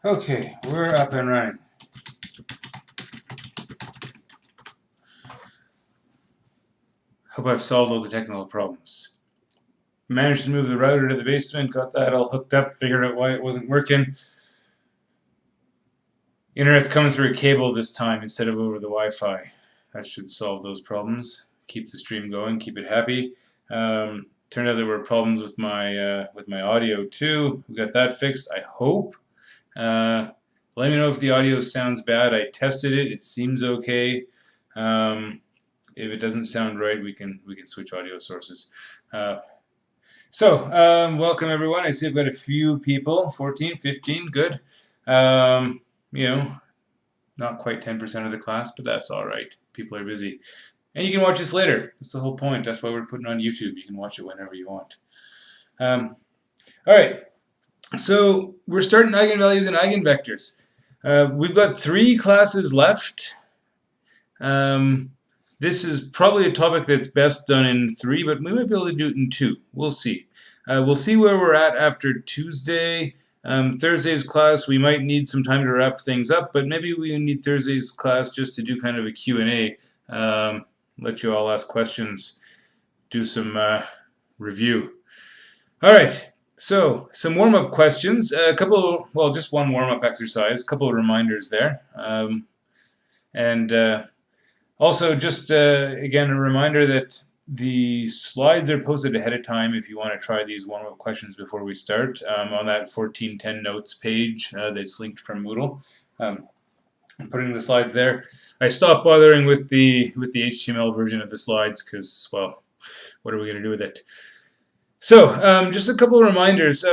Okay, we're up and running. Hope I've solved all the technical problems. Managed to move the router to the basement, got that all hooked up, figured out why it wasn't working. Internet's coming through a cable this time instead of over the Wi-Fi. That should solve those problems. Keep the stream going, keep it happy. Turned out there were problems with my audio too. We got that fixed, I hope. Let me know if the audio sounds bad. I tested it. It seems okay. If it doesn't sound right, we can switch audio sources. Welcome everyone. I see I've got a few people. 14, 15, good. You know, not quite 10% of the class, but that's all right. People are busy. And you can watch this later. That's the whole point. That's why we're putting it on YouTube. You can watch it whenever you want. All right. So we're starting eigenvalues and eigenvectors. We've got 3 classes left. This is probably a topic that's best done in 3, but we might be able to do it in 2. We'll see. We'll see where we're at after Tuesday. Thursday's class, we might need some time to wrap things up, but maybe we need Thursday's class just to do kind of a Q&A. Let you all ask questions, do some review. All right. So, some warm-up questions, just one warm-up exercise, a couple of reminders there. Also, just again, a reminder that the slides are posted ahead of time if you want to try these warm-up questions before we start on that 1410 notes page that's linked from Moodle. I'm putting the slides there. I stopped bothering with the HTML version of the slides because, well, what are we going to do with it? So, just a couple of reminders.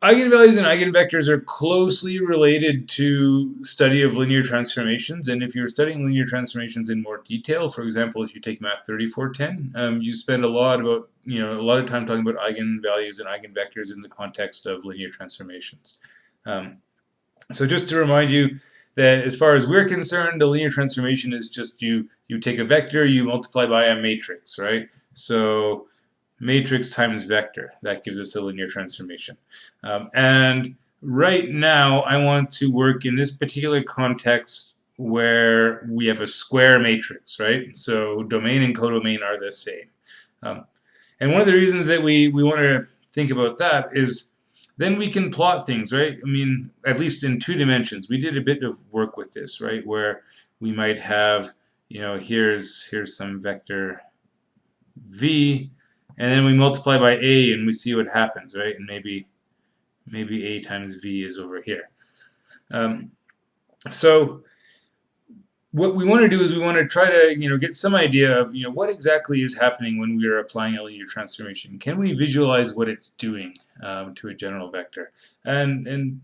Eigenvalues and eigenvectors are closely related to study of linear transformations, and if you're studying linear transformations in more detail, for example, if you take Math 3410, you spend a lot of time talking about eigenvalues and eigenvectors in the context of linear transformations. So just to remind you that as far as we're concerned, a linear transformation is just you take a vector, you multiply by a matrix, right? So matrix times vector, that gives us a linear transformation. And right now I want to work in this particular context where we have a square matrix, right? So domain and codomain are the same. And one of the reasons that we want to think about that is then we can plot things, right? I mean, at least in 2 dimensions. We did a bit of work with this, right? Where we might have, here's some vector v, and then we multiply by a and we see what happens, right? And maybe a times v is over here. So what we want to do is we want to try to get some idea of what exactly is happening when we are applying a linear transformation. Can we visualize what it's doing to a general vector? And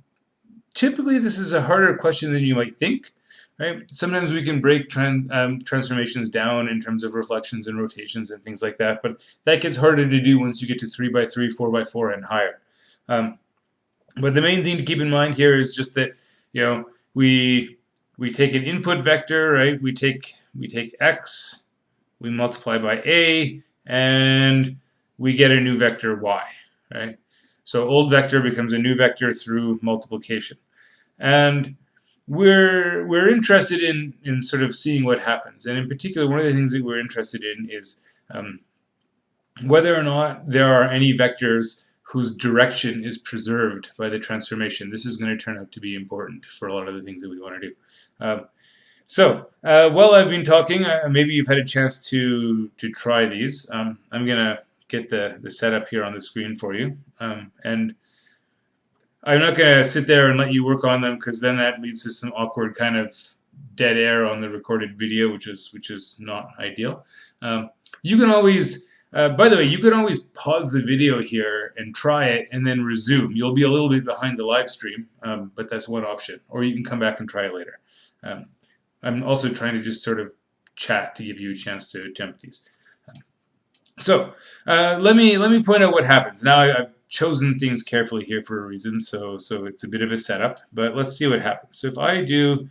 typically this is a harder question than you might think. Right? Sometimes we can break transformations down in terms of reflections and rotations and things like that, but that gets harder to do once you get to 3x3, 4x4, and higher. But the main thing to keep in mind here is just that we take an input vector, right? We take x, we multiply by a, and we get a new vector y, right? So old vector becomes a new vector through multiplication, and we're interested in sort of seeing what happens. And in particular, one of the things that we're interested in is whether or not there are any vectors whose direction is preserved by the transformation. This is going to turn out to be important for a lot of the things that we want to do. While I've been talking, maybe you've had a chance to try these. I'm going to get the setup here on the screen for you. And I'm not going to sit there and let you work on them because then that leads to some awkward kind of dead air on the recorded video, which is not ideal. You can always, by the way, you can always pause the video here and try it and then resume. You'll be a little bit behind the live stream, but that's one option. Or you can come back and try it later. I'm also trying to just sort of chat to give you a chance to attempt these. Let me point out what happens. Now I've chosen things carefully here for a reason, so it's a bit of a setup, but let's see what happens. So if I do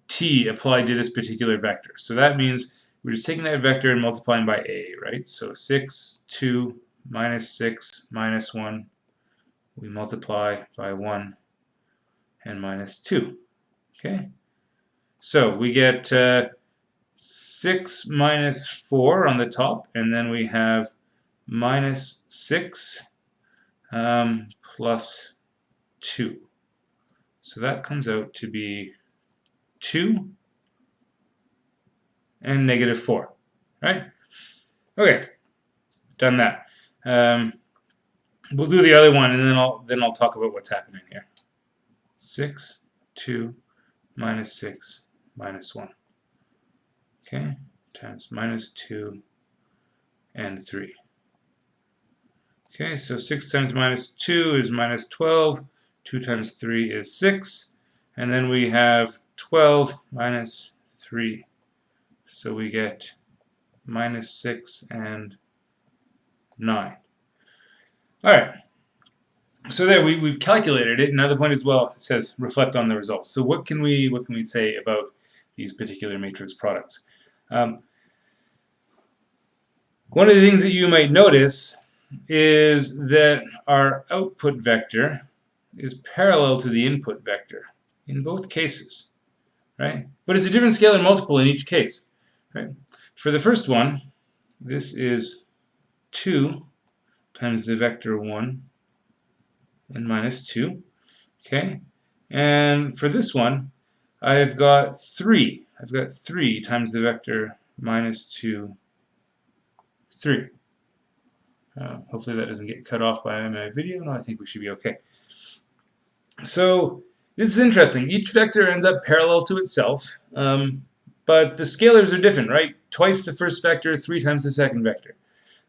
t applied to this particular vector, so that means we're just taking that vector and multiplying by a, right? So 6, 2, minus 6, minus 1, we multiply by 1, and minus 2. Okay, so we get 6 minus 4 on the top, and then we have minus 6 plus 2. So that comes out to be 2 and negative 4, right? Okay, done that. We'll do the other one, and then I'll talk about what's happening here. 6, 2, minus 6, minus 1. Okay, times minus 2 and 3. Okay, so 6 times minus 2 is minus 12. 2 times 3 is 6. And then we have 12 minus 3. So we get minus 6 and 9. All right. So there we've calculated it. Now the point is, well, it says reflect on the results. So what can we say about these particular matrix products? One of the things that you might notice is that our output vector is parallel to the input vector in both cases, right? But it's a different scalar multiple in each case, right? For the first one, this is 2 times the vector 1 and minus 2, okay? And for this one, I've got 3. I've got 3 times the vector minus 2, 3. Hopefully that doesn't get cut off by my video. No, I think we should be okay. So this is interesting. Each vector ends up parallel to itself, but the scalars are different, right? Twice the first vector, 3 times the second vector.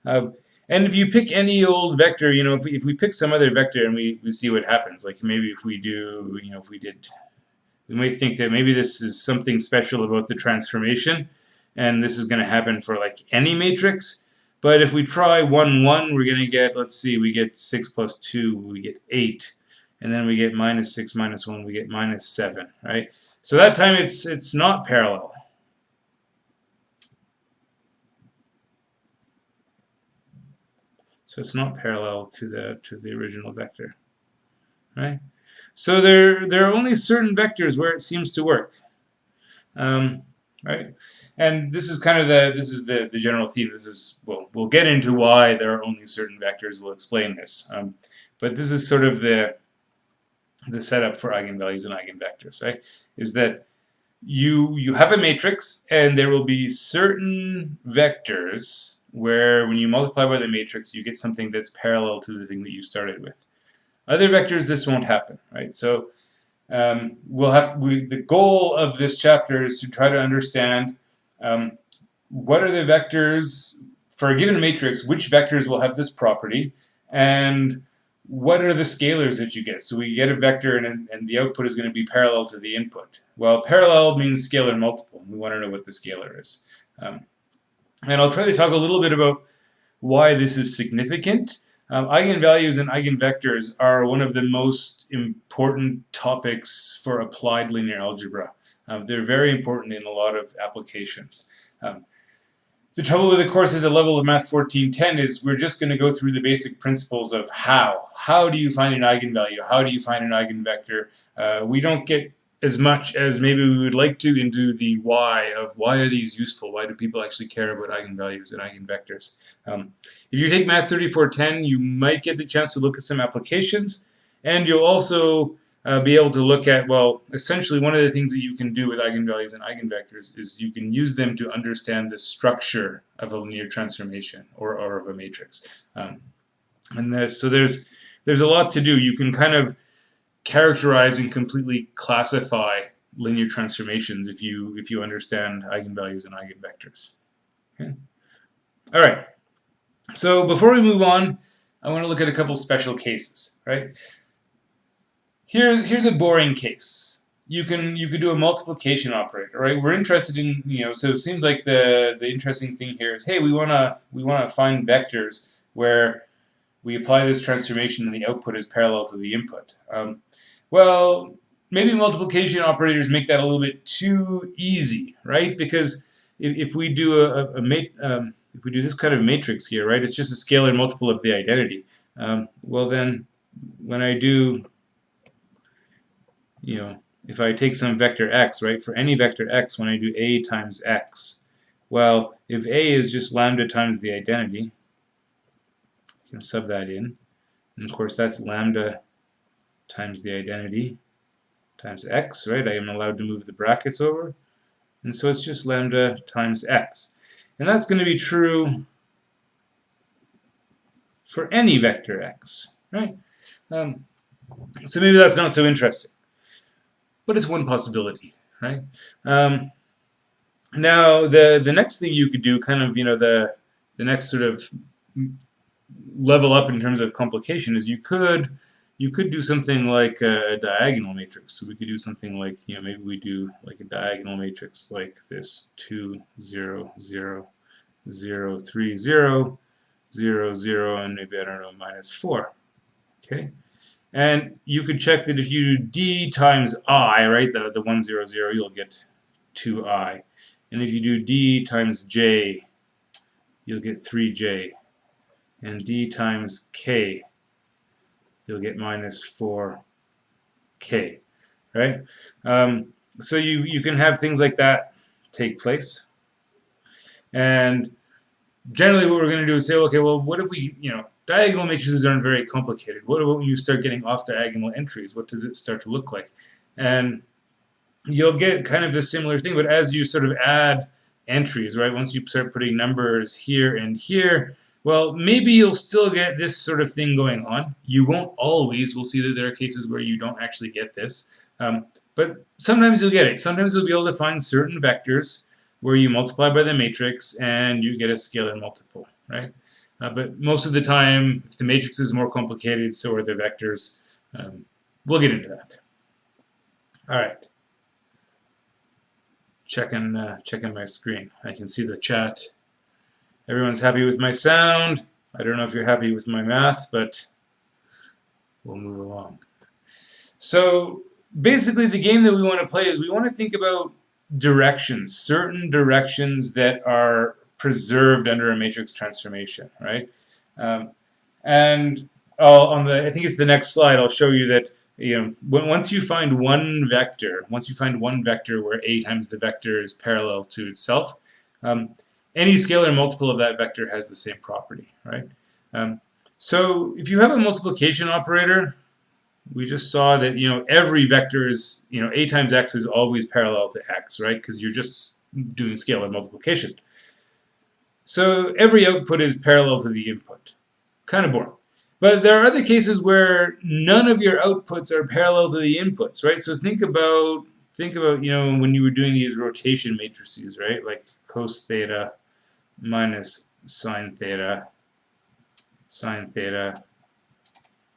And if you pick any old vector, you know, if we pick some other vector and we see what happens, like maybe if we do, you know, we might think that maybe this is something special about the transformation, and this is going to happen for like any matrix. But if we try 1, 1, we're going to get, let's see, we get 6 plus 2, we get 8. And then we get minus 6 minus 1, we get minus 7, right? So that time it's not parallel. So it's not parallel to the original vector, right? So there are only certain vectors where it seems to work, right? And this is kind of the general theme. This is, well, we'll get into why there are only certain vectors. We'll explain this, but this is sort of the setup for eigenvalues and eigenvectors, right? Is that you have a matrix, and there will be certain vectors where when you multiply by the matrix, you get something that's parallel to the thing that you started with. Other vectors, this won't happen, right? So the goal of this chapter is to try to understand what are the vectors for a given matrix, which vectors will have this property, and what are the scalars that you get? So we get a vector, and the output is going to be parallel to the input. Well, parallel means scalar multiple. We want to know what the scalar is. And I'll try to talk a little bit about why this is significant. Eigenvalues and eigenvectors are one of the most important topics for applied linear algebra. They're very important in a lot of applications. The trouble with the course at the level of Math 1410 is we're just going to go through the basic principles of how. How do you find an eigenvalue? How do you find an eigenvector? We don't get as much as maybe we would like to into the why of why are these useful? Why do people actually care about eigenvalues and eigenvectors? If you take Math 3410, you might get the chance to look at some applications, and you'll also be able to look at, well, essentially one of the things that you can do with eigenvalues and eigenvectors is you can use them to understand the structure of a linear transformation or of a matrix. So there's a lot to do. You can kind of characterize and completely classify linear transformations if you understand eigenvalues and eigenvectors. Okay. All right. So before we move on, I want to look at a couple special cases, right? Here's a boring case. You could do a multiplication operator, right? We're interested in, so it seems like the interesting thing here is, hey, we wanna find vectors where we apply this transformation and the output is parallel to the input. Well, maybe multiplication operators make that a little bit too easy, right? Because if we do if we do this kind of matrix here, right, it's just a scalar multiple of the identity. Well, then when I do if I take some vector x, right, for any vector x, when I do a times x, well, if a is just lambda times the identity, you can sub that in, and of course that's lambda times the identity times x, right? I am allowed to move the brackets over, and so it's just lambda times x. And that's going to be true for any vector x, right? So maybe that's not so interesting, but it's one possibility, right? Now the next thing you could do, kind of the next sort of level up in terms of complication, is you could do something like a diagonal matrix. So we could do something like maybe we do like a diagonal matrix like this: 2 0 0 0 3 0 0 0, and maybe I don't know -4. Okay. And you could check that if you do d times I, right, the 1 0 0, you'll get 2i. And if you do d times j, you'll get 3j. And d times k, you'll get -4k, right? So you can have things like that take place. And generally what we're going to do is say, okay, well, what if we, diagonal matrices aren't very complicated. What about when you start getting off diagonal entries? What does it start to look like? And you'll get kind of the similar thing, but as you sort of add entries, right, once you start putting numbers here and here, well, maybe you'll still get this sort of thing going on. You won't always. We'll see that there are cases where you don't actually get this. But sometimes you'll get it. Sometimes you'll be able to find certain vectors where you multiply by the matrix and you get a scalar multiple, right? But most of the time, if the matrix is more complicated, so are the vectors. We'll get into that. All right. Checking my screen. I can see the chat. Everyone's happy with my sound. I don't know if you're happy with my math, but we'll move along. So basically the game that we want to play is we want to think about directions, certain directions that are preserved under a matrix transformation, right? And I think it's the next slide, I'll show you that once you find one vector where a times the vector is parallel to itself, any scalar multiple of that vector has the same property, right? So if you have a multiplication operator, we just saw that every vector is a times x is always parallel to x, right? Because you're just doing scalar multiplication. So every output is parallel to the input. Kind of boring. But there are other cases where none of your outputs are parallel to the inputs, right? So think about when you were doing these rotation matrices, right? Like cos theta minus sine theta,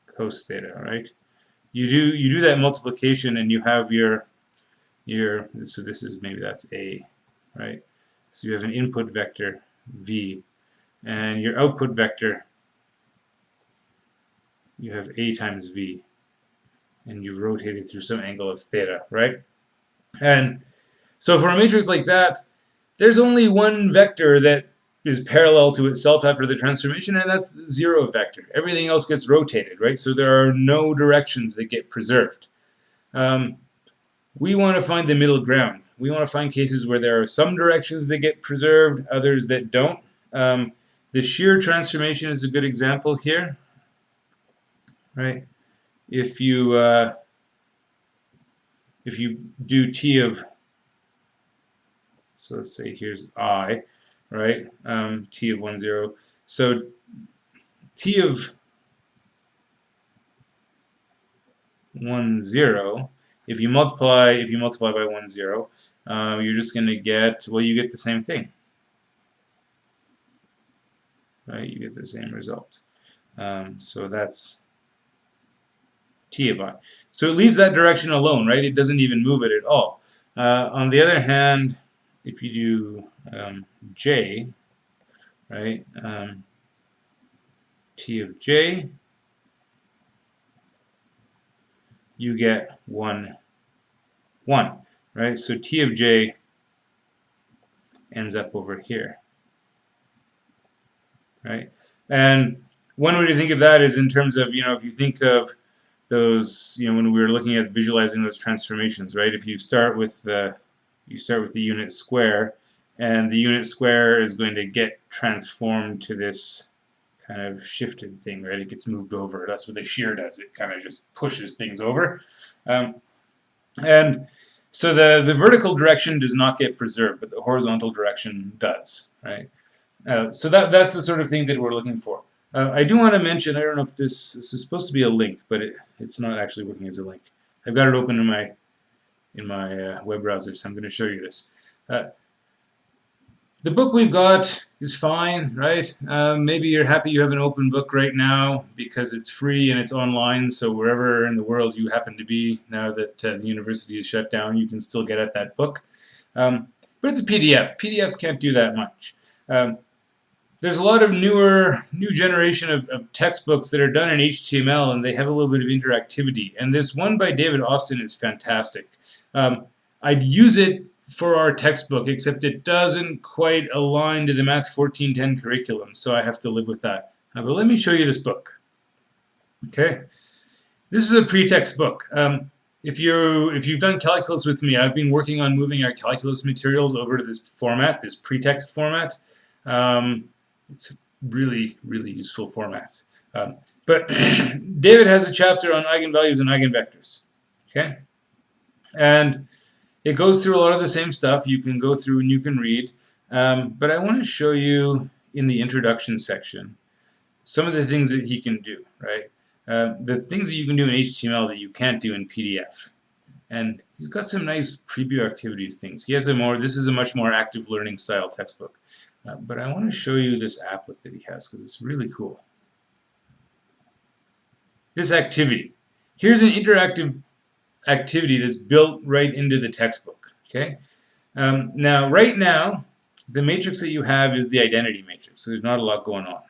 cos theta, right? You do that multiplication and you have your so this is, maybe that's a, right? So you have an input vector v, and your output vector, you have a times v, and you've rotated through some angle of theta, right? And so for a matrix like that, there's only one vector that is parallel to itself after the transformation, and that's the 0 vector. Everything else gets rotated, right? So there are no directions that get preserved. We want to find the middle ground. We want to find cases where there are some directions that get preserved, others that don't. The shear transformation is a good example here, right? If you do t of, so let's say here's I, right? T of 1 0. So t of 1 0. If you multiply by 1 0, you're just going to get, well, you get the same thing, right? You get the same result. So that's t of I. So it leaves that direction alone, right? It doesn't even move it at all. On the other hand, if you do j, right? T of j, you get 1, 1, right? So t of j ends up over here, right? And one way to think of that is in terms of, if you think of those, when we were looking at visualizing those transformations, right? If you start with the unit square, and the unit square is going to get transformed to this kind of shifted thing, right? It gets moved over. That's what the shear does. It kind of just pushes things over. And so the vertical direction does not get preserved, but the horizontal direction does, right? So that's the sort of thing that we're looking for. I do want to mention, I don't know if this is supposed to be a link, but it's not actually working as a link. I've got it open in my web browser, so I'm going to show you this. The book we've got is fine, right? Maybe you're happy you have an open book right now because it's free and it's online, so wherever in the world you happen to be now that the university is shut down, you can still get at that book. But it's a PDF. PDFs can't do that much. There's a lot of new generation of textbooks that are done in HTML, and they have a little bit of interactivity. And this one by David Austin is fantastic. I'd use it for our textbook, except it doesn't quite align to the Math 1410 curriculum, so I have to live with that. But let me show you this book. Okay, this is a pre-text book. If you've done calculus with me, I've been working on moving our calculus materials over to this format, this pre-text format. It's a really, really useful format. But David has a chapter on eigenvalues and eigenvectors. Okay, and it goes through a lot of the same stuff. You can go through and you can read. But I want to show you in the introduction section some of the things that he can do, right? The things that you can do in HTML that you can't do in PDF. And he's got some nice preview activities things. He has this is a much more active learning style textbook. But I want to show you this applet that he has because it's really cool. This activity. Here's an interactive activity that's built right into the textbook. Okay. Right now, the matrix that you have is the identity matrix, so there's not a lot going on.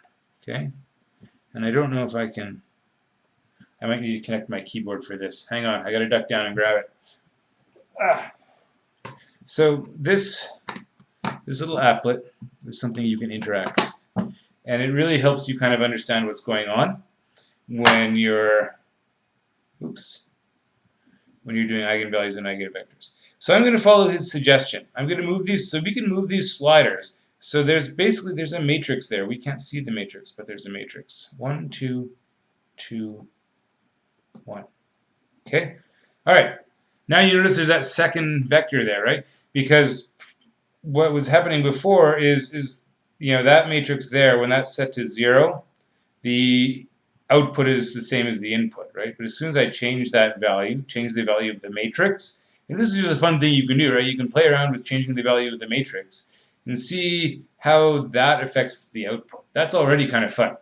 Okay. And I don't know if I might need to connect my keyboard for this. Hang on, I got to duck down and grab it. So this little applet is something you can interact with, and it really helps you kind of understand what's going on when you're doing eigenvalues and eigenvectors. So I'm going to follow his suggestion. I'm going to move these, so we can move these sliders. So there's a matrix there. We can't see the matrix, but there's a matrix. 1, 2, 2, 1. Okay? All right. Now you notice there's that second vector there, right? Because what was happening before is that matrix there, when that's set to 0, the output is the same as the input, right? But as soon as I change that value, change the value of the matrix, and this is just a fun thing you can do, right? You can play around with changing the value of the matrix and see how that affects the output. That's already kind of fun.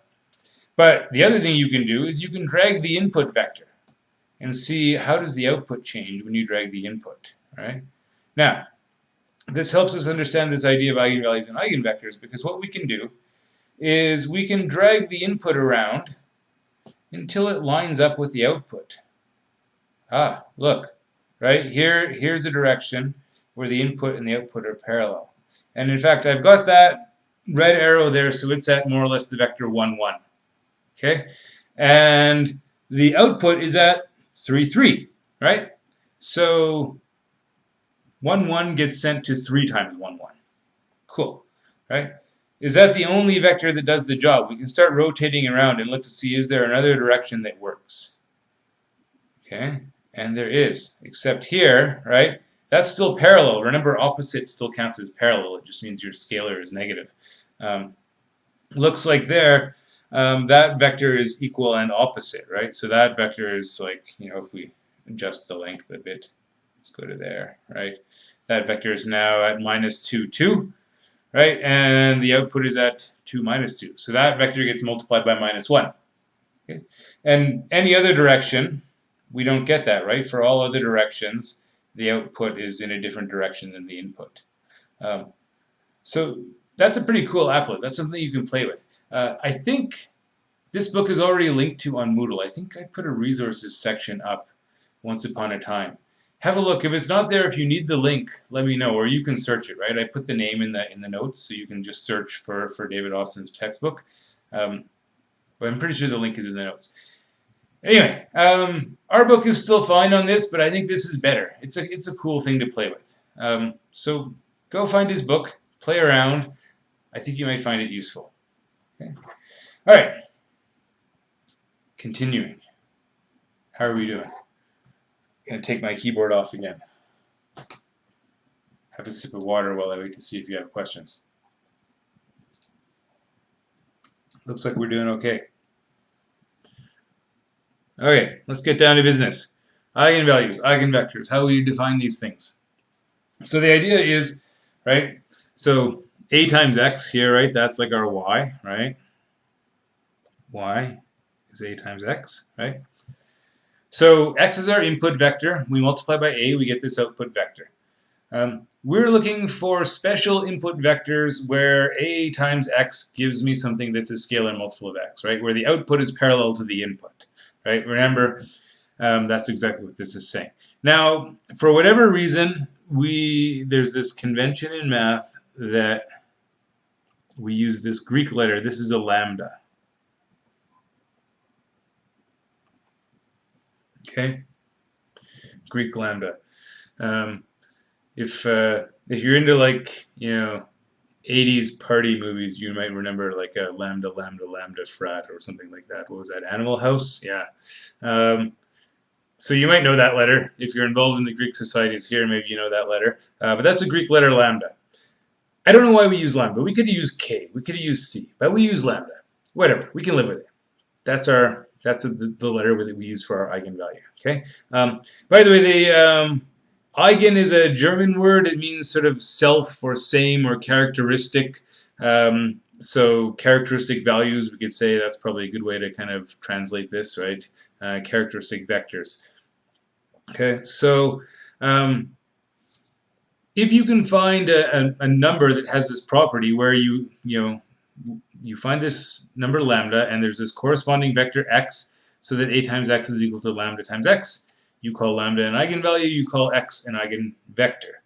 But the other thing you can do is you can drag the input vector and see how does the output change when you drag the input, right? Now, this helps us understand this idea of eigenvalues and eigenvectors, because what we can do is we can drag the input around until it lines up with the output. Look, right? Here's a direction where the input and the output are parallel. And in fact, I've got that red arrow there, so it's at more or less the vector 1, 1. Okay? And the output is at 3, 3, right? So 1, 1 gets sent to 3 times 1, 1. Cool, right? Is that the only vector that does the job? We can start rotating around and look to see, is there another direction that works? Okay, and there is, except here, right? That's still parallel. Remember, opposite still counts as parallel. It just means your scalar is negative. Looks like there, that vector is equal and opposite, right? So that vector is like, if we adjust the length a bit, let's go to there, right? That vector is now at -2, 2. Right, and the output is at 2, -2. So that vector gets multiplied by -1. Okay? And any other direction, we don't get that, right? For all other directions, the output is in a different direction than the input. So that's a pretty cool applet. That's something you can play with. I think this book is already linked to on Moodle. I think I put a resources section up once upon a time. Have a look. If it's not there, if you need the link, let me know, or you can search it, right? I put the name in the notes, so you can just search for David Austin's textbook. But I'm pretty sure the link is in the notes. Anyway, our book is still fine on this, but I think this is better. It's a cool thing to play with. So go find his book, play around. I think you might find it useful. Okay. All right. Continuing. How are we doing? I'm going to take my keyboard off again. Have a sip of water while I wait to see if you have questions. Looks like we're doing okay. Okay, let's get down to business. Eigenvalues, eigenvectors, how will you define these things? So the idea is, right, so a times x here, right, that's like our y, right? Y is a times x, right? So x is our input vector. We multiply by a, we get this output vector. We're looking for special input vectors where a times x gives me something that's a scalar multiple of x, right? Where the output is parallel to the input, right? Remember, that's exactly what this is saying. Now, for whatever reason, there's this convention in math that we use this Greek letter. This is a lambda. Okay, Greek lambda. If you're into, like, 80s party movies, you might remember like a lambda, lambda, lambda frat or something like that. What was that? Animal House? Yeah. So you might know that letter. If you're involved in the Greek societies here, maybe you know that letter. But that's a Greek letter lambda. I don't know why we use lambda. We could have used K. We could have used C. But we use lambda. Whatever. We can live with it. That's the letter that we use for our eigenvalue. Okay. By the way, the eigen is a German word. It means sort of self or same or characteristic. So characteristic values, we could say that's probably a good way to kind of translate this, right? Characteristic vectors. Okay, so if you can find a number that has this property where you find this number lambda and there's this corresponding vector x, so that a times x is equal to lambda times x, you call lambda an eigenvalue, you call x an eigenvector.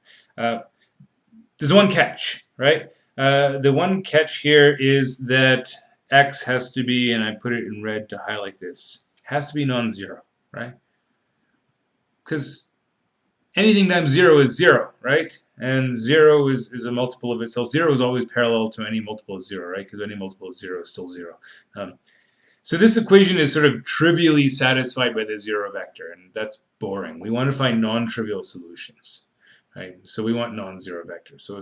There's one catch, right? The one catch here is that x has to be, and I put it in red to highlight this, has to be non-zero, right? Because anything times 0 is 0, right? And 0 is a multiple of itself. 0 is always parallel to any multiple of 0, right? Because any multiple of 0 is still 0. So this equation is sort of trivially satisfied by the 0 vector, and that's boring. We want to find non-trivial solutions, right? So we want non-zero vectors. So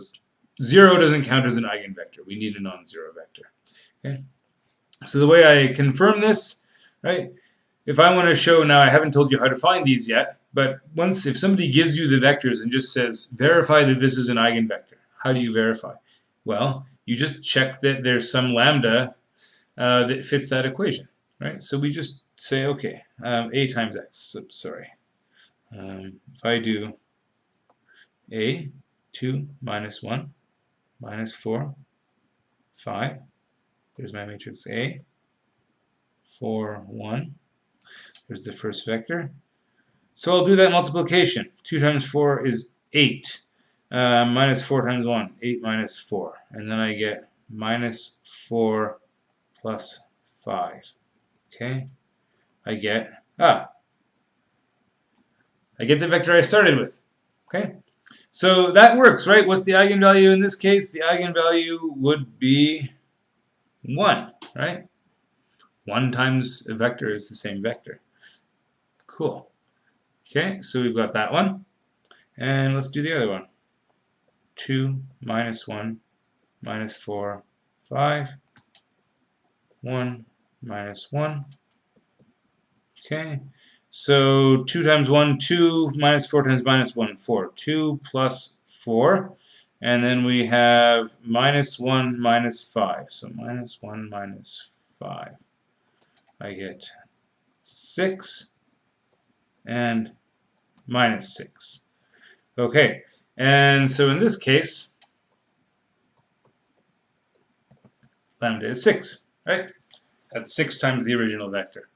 0 doesn't count as an eigenvector. We need a non-zero vector. Okay. So the way I confirm this, right? If I want to show, now I haven't told you how to find these yet, but if somebody gives you the vectors and just says, verify that this is an eigenvector, how do you verify? Well, you just check that there's some lambda that fits that equation, right? So we just say, okay, a times x, sorry. If I do a, 2 minus 1, minus 4, 5, there's my matrix A, 4, 1, there's the first vector. So I'll do that multiplication. 2 times 4 is 8. Minus 4 times 1, 8 minus 4. And then I get minus 4 plus 5. Okay? I get the vector I started with. Okay? So that works, right? What's the eigenvalue in this case? The eigenvalue would be 1, right? 1 times a vector is the same vector. Cool. Okay, so we've got that one. And let's do the other one. 2 minus 1 minus 4, 5. 1 minus 1. Okay, so 2 times 1, 2, minus 4 times minus 1, 4. 2 plus 4. And then we have minus 1 minus 5. So minus 1 minus 5. I get 6 and minus 6. Okay, and so in this case, lambda is 6, right? That's 6 times the original vector.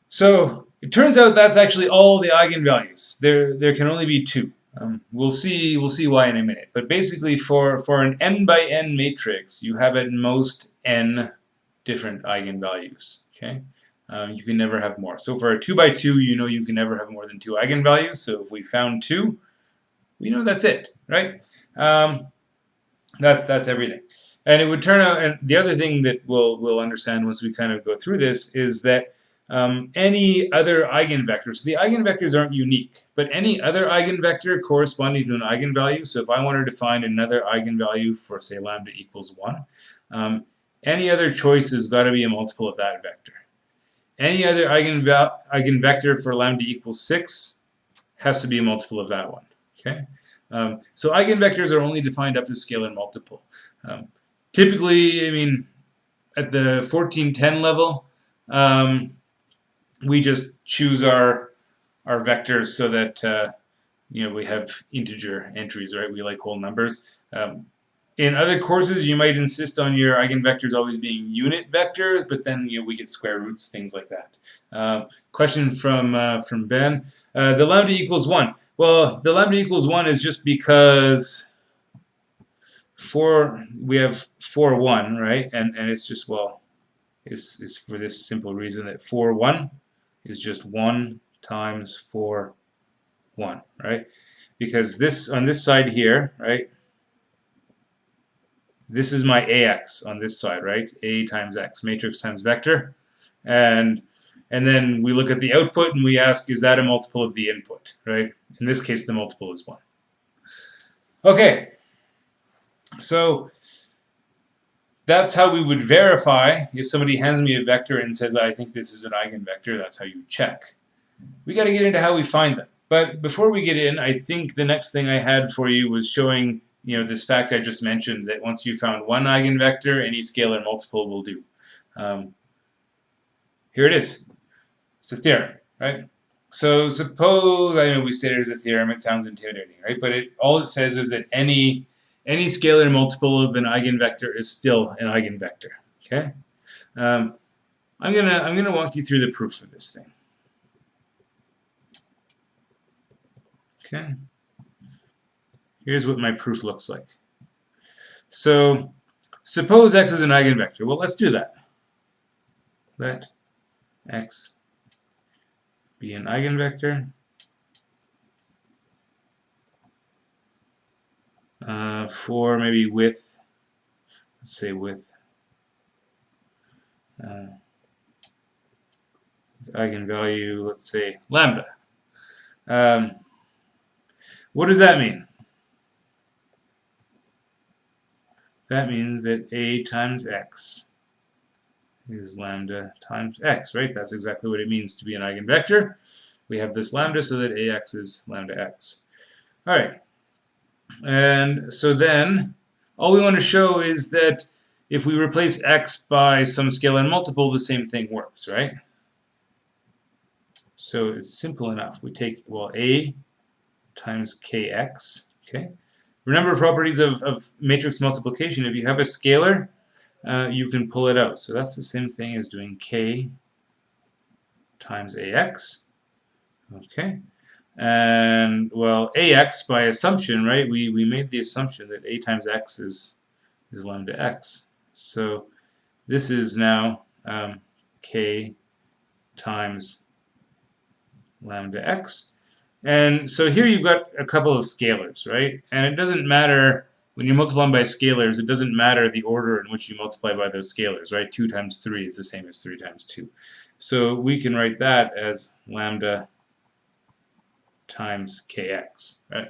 So it turns out that's actually all the eigenvalues. There can only be 2. We'll see why in a minute. But basically, for an n by n matrix, you have at most n different eigenvalues. Okay, You can never have more. So for a 2 by 2, you know you can never have more than 2 eigenvalues. So if we found 2, we know that's it, right? That's everything. And it would turn out, and the other thing that we'll understand once we kind of go through this is that any other eigenvector, so the eigenvectors aren't unique, but any other eigenvector corresponding to an eigenvalue, so if I wanted to find another eigenvalue for, say, lambda equals 1, any other choice has got to be a multiple of that vector. Any other eigenvector for lambda equals 6 has to be a multiple of that one. Okay, so eigenvectors are only defined up to scalar multiple. Typically, I mean, at the 1410 level, we just choose our vectors so that we have integer entries, right? We like whole numbers. In other courses, you might insist on your eigenvectors always being unit vectors, but then we get square roots, things like that. Question from Ben: the lambda equals 1. Well, the lambda equals 1 is just because we have 4, 1, right? And it's just, well, it's for this simple reason that 4, 1 is just 1 times 4, 1, right? Because this, on this side here, right, this is my AX on this side, right? A times X, matrix times vector. And then we look at the output and we ask, is that a multiple of the input, right? In this case, the multiple is 1. Okay, so that's how we would verify if somebody hands me a vector and says, I think this is an eigenvector. That's how you check. We got to get into how we find them. But before we get in, I think the next thing I had for you was showing this fact I just mentioned, that once you found one eigenvector, any scalar multiple will do. Here it is. It's a theorem, right? So suppose, I know we stated it as a theorem, it sounds intimidating, right? But all it says is that any scalar multiple of an eigenvector is still an eigenvector, okay? I'm gonna walk you through the proof of this thing. Okay. Here's what my proof looks like. So suppose x is an eigenvector. Well, let's do that. Let x be an eigenvector for maybe with, let's say with eigenvalue, let's say lambda. What does that mean? That means that a times x is lambda times x, right? That's exactly what it means to be an eigenvector. We have this lambda so that ax is lambda x. All right. And so then all we want to show is that if we replace x by some scalar multiple, the same thing works, right? So it's simple enough. We take, well, a times kx, okay? Remember properties of matrix multiplication. If you have a scalar, you can pull it out. So that's the same thing as doing k times ax, okay? And, well, ax by assumption, right? We made the assumption that a times x is lambda x. So this is now k times lambda x. And so here you've got a couple of scalars, right? And it doesn't matter, when you're multiplying by scalars, it doesn't matter the order in which you multiply by those scalars, right? 2 times 3 is the same as 3 times 2. So we can write that as lambda times kx, right?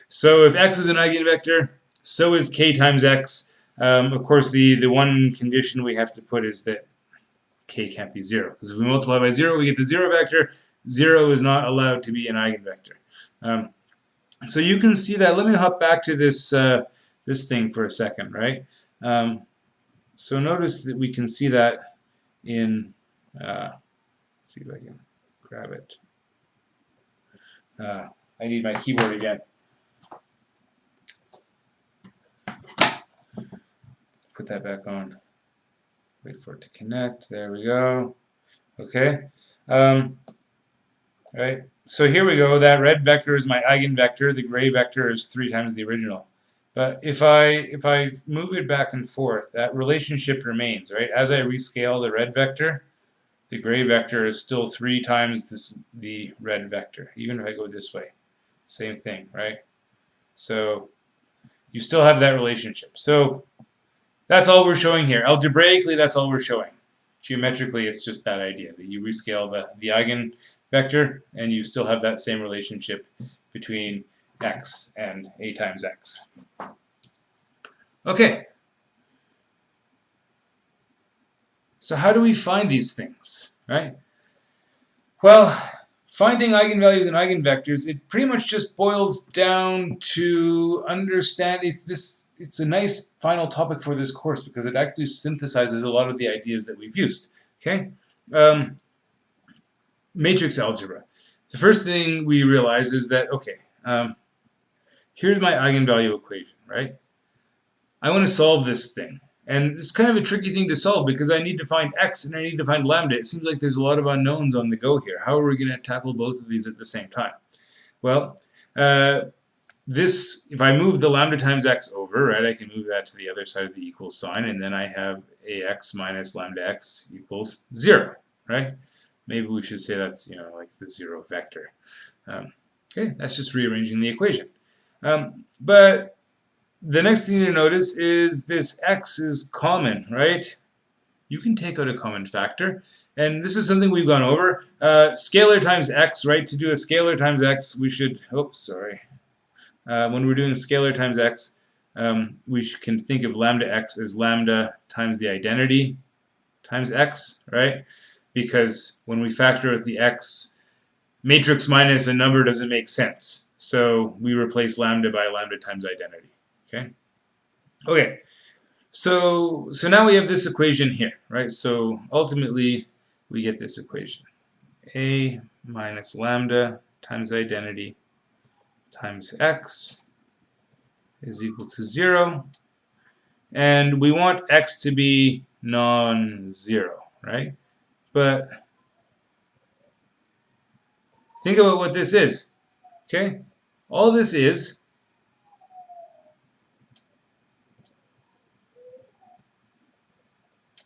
So if x is an eigenvector, so is k times x. Of course, the one condition we have to put is that k can't be 0. Because if we multiply by 0, we get the 0 vector. 0 is not allowed to be an eigenvector. So you can see that. Let me hop back to this this thing for a second, right? So notice that we can see that in, let's see if I can grab it. I need my keyboard again. Put that back on. Wait for it to connect. There we go. Okay. Right. So here we go. That red vector is my eigenvector. The gray vector is 3 times the original. But if I move it back and forth, that relationship remains, right? As I rescale the red vector, the gray vector is still 3 times the red vector, even if I go this way. Same thing, right? So you still have that relationship. So that's all we're showing here. Algebraically, that's all we're showing. Geometrically, it's just that idea that you rescale the eigenvector and you still have that same relationship between x and a times x. Okay. So how do we find these things, right? Well, finding eigenvalues and eigenvectors, it pretty much just boils down to understand it's a nice final topic for this course because it actually synthesizes a lot of the ideas that we've used. Okay? Matrix algebra. The first thing we realize is that, okay, here's my eigenvalue equation, right? I want to solve this thing. And it's kind of a tricky thing to solve because I need to find x and I need to find lambda. It seems like there's a lot of unknowns on the go here. How are we going to tackle both of these at the same time? Well, if I move the lambda times x over, right, I can move that to the other side of the equal sign, and then I have ax minus lambda x equals 0, right? Maybe we should say that's, like the 0 vector. Okay, that's just rearranging the equation. But the next thing to notice is this x is common, right? You can take out a common factor. And this is something we've gone over. Scalar times x, right? To do a scalar times x, we should, when we're doing scalar times x, we can think of lambda x as lambda times the identity times x, right? Because when we factor out the x, matrix minus a number doesn't make sense. So we replace lambda by lambda times identity. Okay, so now we have this equation here, right? So ultimately, we get this equation. A minus lambda times identity times x is equal to 0. And we want x to be non-zero, right? But think about what this is, okay? All this is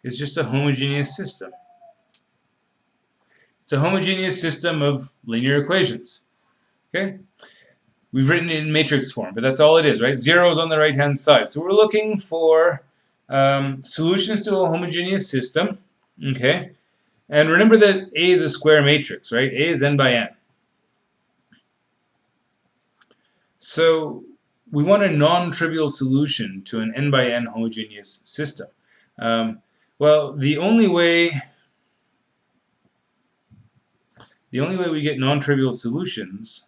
just a homogeneous system. It's a homogeneous system of linear equations. Okay? We've written it in matrix form, but that's all it is, right? Zeros on the right-hand side. So we're looking for solutions to a homogeneous system. Okay? And remember that A is a square matrix, right? A is n by n. So we want a non-trivial solution to an n by n homogeneous system. Well, the only way we get non-trivial solutions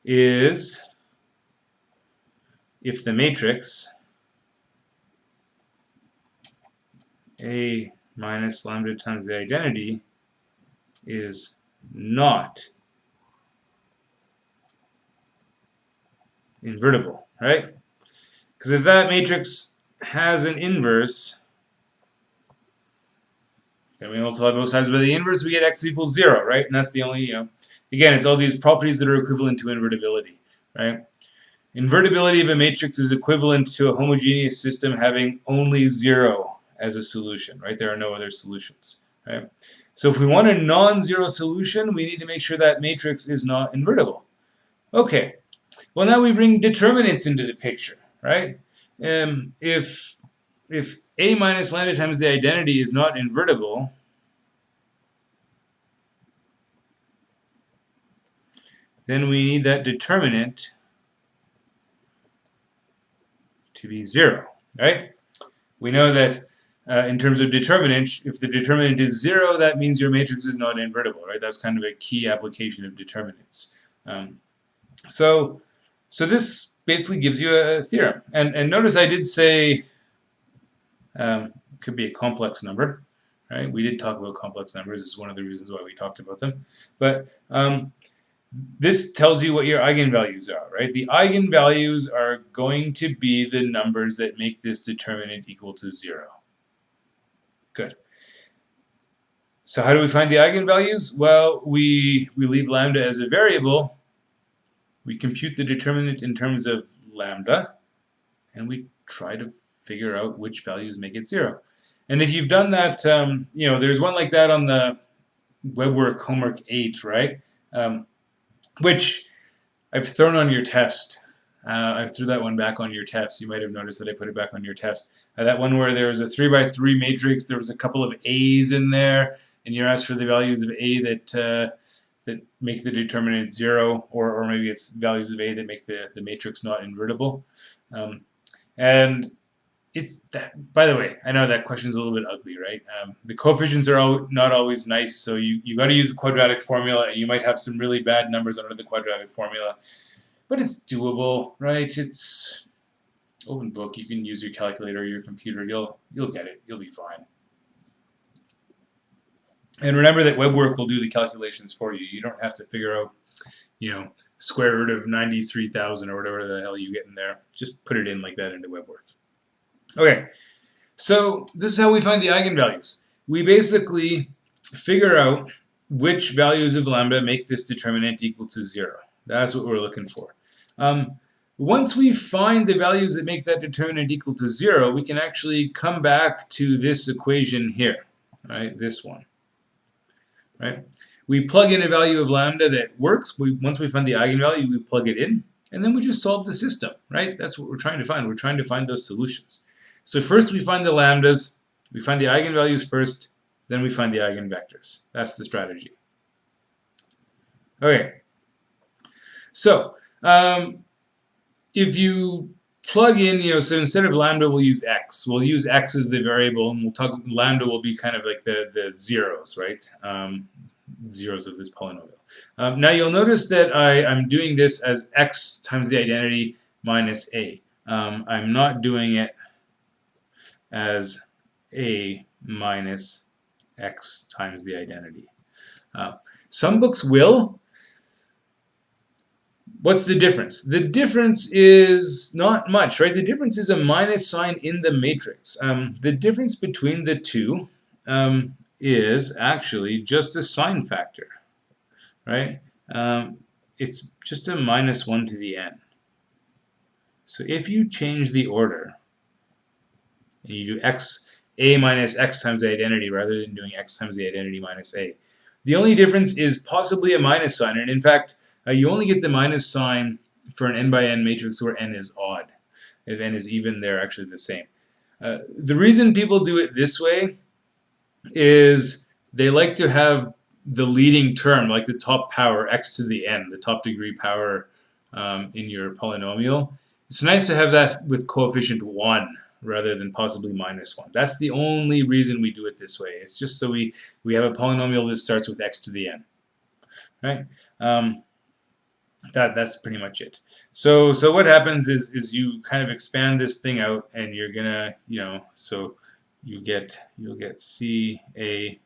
is if the matrix A minus lambda times the identity is not invertible, right? Because if that matrix has an inverse, then we multiply both sides by the inverse, we get x equals 0, right? And that's the only, again, it's all these properties that are equivalent to invertibility, right? Invertibility of a matrix is equivalent to a homogeneous system having only 0 as a solution, right? There are no other solutions, right? So if we want a non-zero solution, we need to make sure that matrix is not invertible. Okay. Well, now we bring determinants into the picture, right? If A minus lambda times the identity is not invertible, then we need that determinant to be 0, right? We know that in terms of determinant, if the determinant is 0, that means your matrix is not invertible, right? That's kind of a key application of determinants. So this basically gives you a theorem. And notice I did say it could be a complex number, right? We did talk about complex numbers. It's one of the reasons why we talked about them. But this tells you what your eigenvalues are, right? The eigenvalues are going to be the numbers that make this determinant equal to 0. Good. So how do we find the eigenvalues? Well, we leave lambda as a variable. We compute the determinant in terms of lambda, and we try to figure out which values make it 0. And if you've done that, there's one like that on the web work homework 8, right? Which I've thrown on your test. I threw that one back on your test. You might have noticed that I put it back on your test. That one where there was a 3x3 matrix, there was a couple of A's in there, and you're asked for the values of A that make the determinant 0, or maybe it's values of A that make the matrix not invertible. And it's that. By the way, I know that question's a little bit ugly, right? The coefficients are not always nice, so you got to use the quadratic formula. You might have some really bad numbers under the quadratic formula, but it's doable, right? It's open book. You can use your calculator or your computer. You'll get it. You'll be fine. And remember that WebWork will do the calculations for you. You don't have to figure out, square root of 93,000 or whatever the hell you get in there. Just put it in like that into WebWork. Okay, so this is how we find the eigenvalues. We basically figure out which values of lambda make this determinant equal to 0. That's what we're looking for. Once we find the values that make that determinant equal to 0, we can actually come back to this equation here, right? This one, right? We plug in a value of lambda that works. Once we find the eigenvalue, we plug it in, and then we just solve the system, right? That's what we're trying to find. We're trying to find those solutions. So first we find the lambdas, we find the eigenvalues first, then we find the eigenvectors. That's the strategy. Okay, so if you plug in, so instead of lambda we'll use x. We'll use x as the variable, and lambda will be kind of like the zeros, right? Zeros of this polynomial. Now you'll notice that I'm doing this as x times the identity minus a. I'm not doing it as a minus x times the identity. Some books will. What's the difference? The difference is not much, right? The difference is a minus sign in the matrix. The difference between the two is actually just a sign factor, right? It's just a minus 1 to the n. So if you change the order, and you do a minus x times the identity rather than doing x times the identity minus a. The only difference is possibly a minus sign, and in fact, you only get the minus sign for an n by n matrix where n is odd. If n is even, they're actually the same. The reason people do it this way is they like to have the leading term, like the top power, x to the n, the top degree power in your polynomial. It's nice to have that with coefficient 1 rather than possibly minus 1. That's the only reason we do it this way. It's just so we have a polynomial that starts with x to the n, right? That's pretty much it. So what happens is you kind of expand this thing out, and you're gonna, so you'll get c a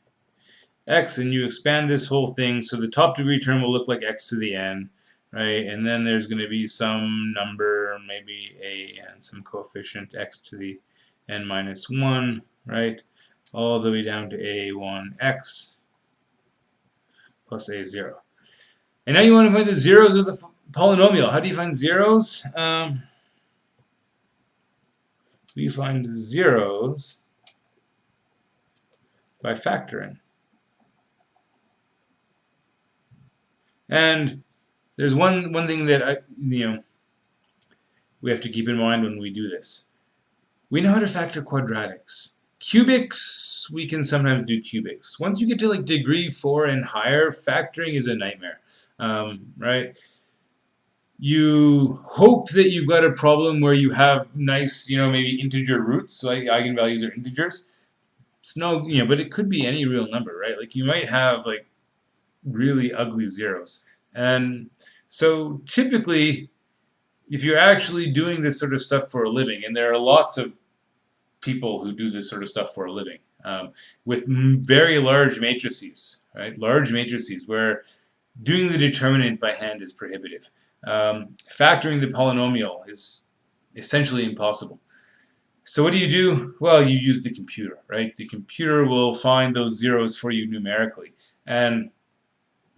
x, and you expand this whole thing, so the top degree term will look like x to the n. Right, and then there's going to be some number, maybe a, and some coefficient x to the n minus 1, right, all the way down to a1x plus a0. And now you want to find the zeros of the polynomial. How do you find zeros? We find zeros by factoring. And there's one thing that we have to keep in mind when we do this. We know how to factor quadratics. Cubics, we can sometimes do cubics. Once you get to like degree 4 and higher, factoring is a nightmare, right? You hope that you've got a problem where you have nice, maybe integer roots, so like eigenvalues are integers. It's no, but it could be any real number, right? Like you might have like really ugly zeros. And so typically, if you're actually doing this sort of stuff for a living, and there are lots of people who do this sort of stuff for a living, with very large matrices, right? Large matrices where doing the determinant by hand is prohibitive. Factoring the polynomial is essentially impossible. So what do? Well, you use the computer, right? The computer will find those zeros for you numerically. And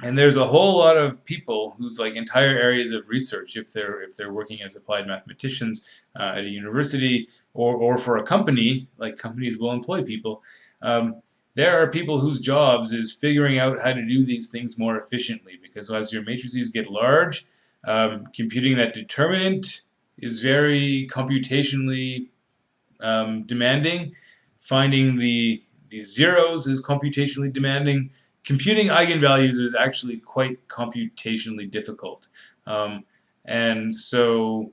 And there's a whole lot of people whose like entire areas of research, if they're working as applied mathematicians at a university or for a company, like companies will employ people. There are people whose jobs is figuring out how to do these things more efficiently, because as your matrices get large, computing that determinant is very computationally demanding. Finding the zeros is computationally demanding. Computing eigenvalues is actually quite computationally difficult. And so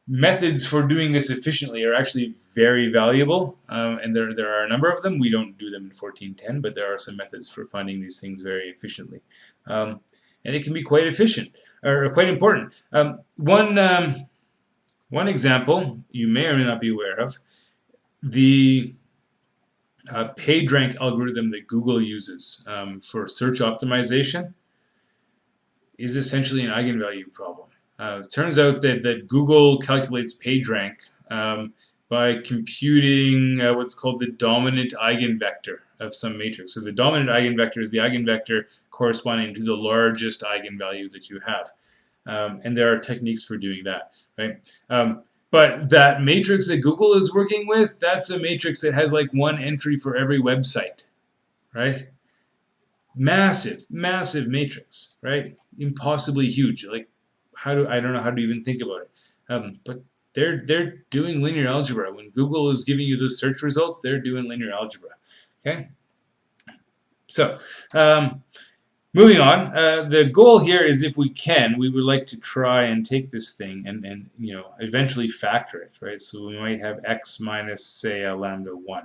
methods for doing this efficiently are actually very valuable, and there are a number of them. We don't do them in 1410, but there are some methods for finding these things very efficiently. And it can be quite efficient, or quite important. One example you may or may not be aware of, the PageRank algorithm that Google uses for search optimization is essentially an eigenvalue problem. It turns out that Google calculates PageRank by computing what's called the dominant eigenvector of some matrix. So the dominant eigenvector is the eigenvector corresponding to the largest eigenvalue that you have. And there are techniques for doing that, right? But that matrix that Google is working with, that's a matrix that has like one entry for every website, right? Massive, massive matrix, right? Impossibly huge. Like, I don't know how to even think about it. But they're doing linear algebra. When Google is giving you those search results, they're doing linear algebra. Okay. So, moving on, the goal here is, if we can, we would like to try and take this thing and eventually factor it, right? So we might have x minus, say, a lambda 1,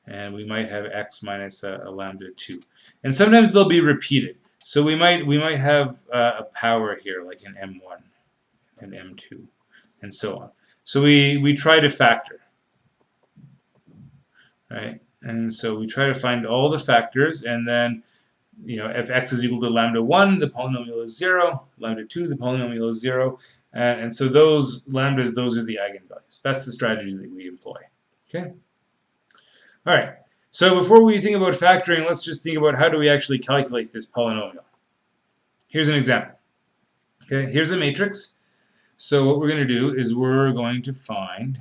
and we might have x minus a lambda 2, and sometimes they'll be repeated. So we might have a power here, like an m1, an m2, and so on. So we try to factor, right? And so we try to find all the factors, and then if x is equal to lambda 1, the polynomial is 0. Lambda 2, the polynomial is 0. And so those lambdas, those are the eigenvalues. That's the strategy that we employ. Okay? All right. So before we think about factoring, let's just think about how do we actually calculate this polynomial. Here's an example. Okay, here's a matrix. So what we're going to do is we're going to find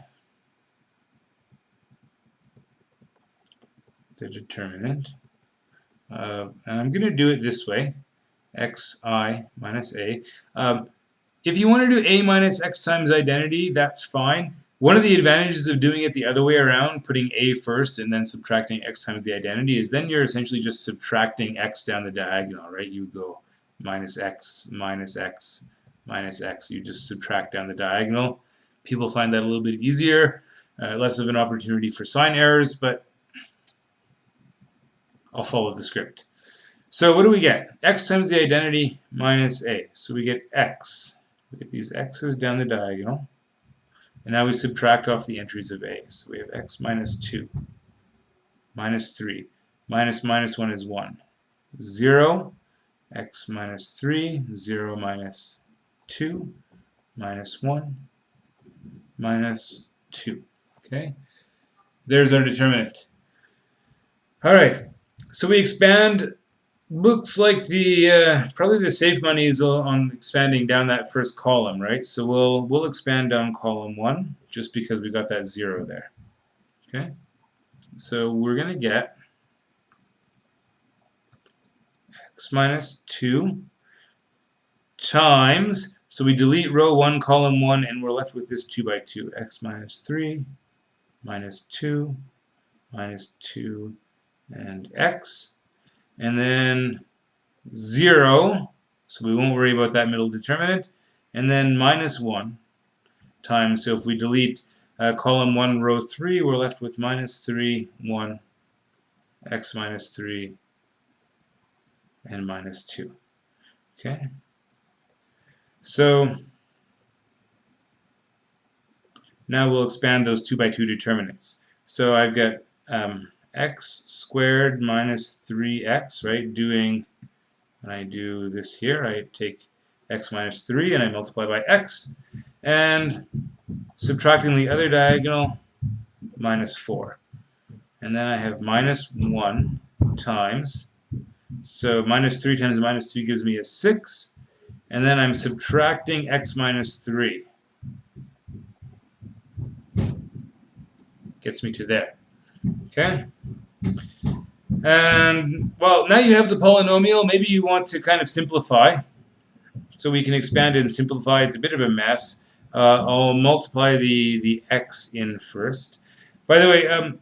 the determinant. And I'm going to do it this way, xi minus a. If you want to do a minus x times identity, that's fine. One of the advantages of doing it the other way around, putting a first and then subtracting x times the identity, is then you're essentially just subtracting x down the diagonal, right? You go minus x, minus x, minus x. You just subtract down the diagonal. People find that a little bit easier, less of an opportunity for sign errors, but I'll follow the script. So what do we get? X times the identity minus a. So we get x. We get these x's down the diagonal. And now we subtract off the entries of a. So we have x minus 2, minus 3. Minus minus 1 is 1. 0, x minus 3, 0 minus 2, minus 1, minus 2. Okay? There's our determinant. All right. So we expand. Looks like the probably the safe money is on expanding down that first column, right? So we'll expand down column 1 just because we got that 0 there. Okay. So we're gonna get x minus 2 times. So we delete row 1, column 1, and we're left with this 2 by 2. X minus 3 minus 2 minus 2. And x, and then 0, so we won't worry about that middle determinant, and then minus 1 times, so if we delete column 1, row 3, we're left with minus 3, 1, x minus 3, and minus 2. Okay? So now we'll expand those 2 by 2 determinants. So I've got x squared minus 3x, right? When I do this here, I take x minus 3 and I multiply by x, and subtracting the other diagonal, minus 4. And then I have minus 1 times So minus 3 times minus 2 gives me a 6. And then I'm subtracting x minus 3. Gets me to there. Okay? And, well, now you have the polynomial. Maybe you want to kind of simplify. So we can expand it and simplify. It's a bit of a mess. I'll multiply the x in first. By the way,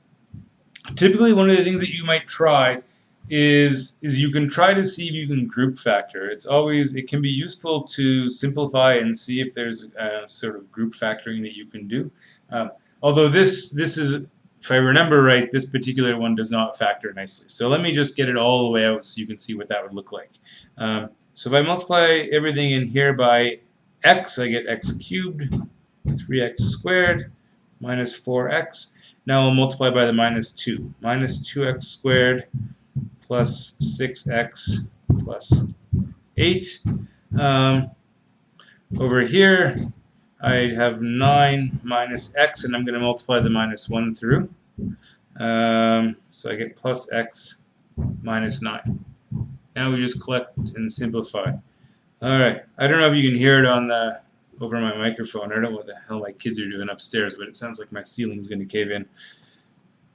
typically one of the things that you might try is you can try to see if you can group factor. It can be useful to simplify and see if there's a sort of group factoring that you can do. Although this is, if I remember right, this particular one does not factor nicely. So let me just get it all the way out so you can see what that would look like. So if I multiply everything in here by x, I get x cubed, 3x squared, minus 4x. Now I'll multiply by the minus 2. Minus 2x squared plus 6x plus 8. Over here, I have 9 minus x, and I'm going to multiply the minus 1 through. So I get plus x minus 9. Now we just collect and simplify. All right. I don't know if you can hear it on over my microphone. I don't know what the hell my kids are doing upstairs, but it sounds like my ceiling's going to cave in.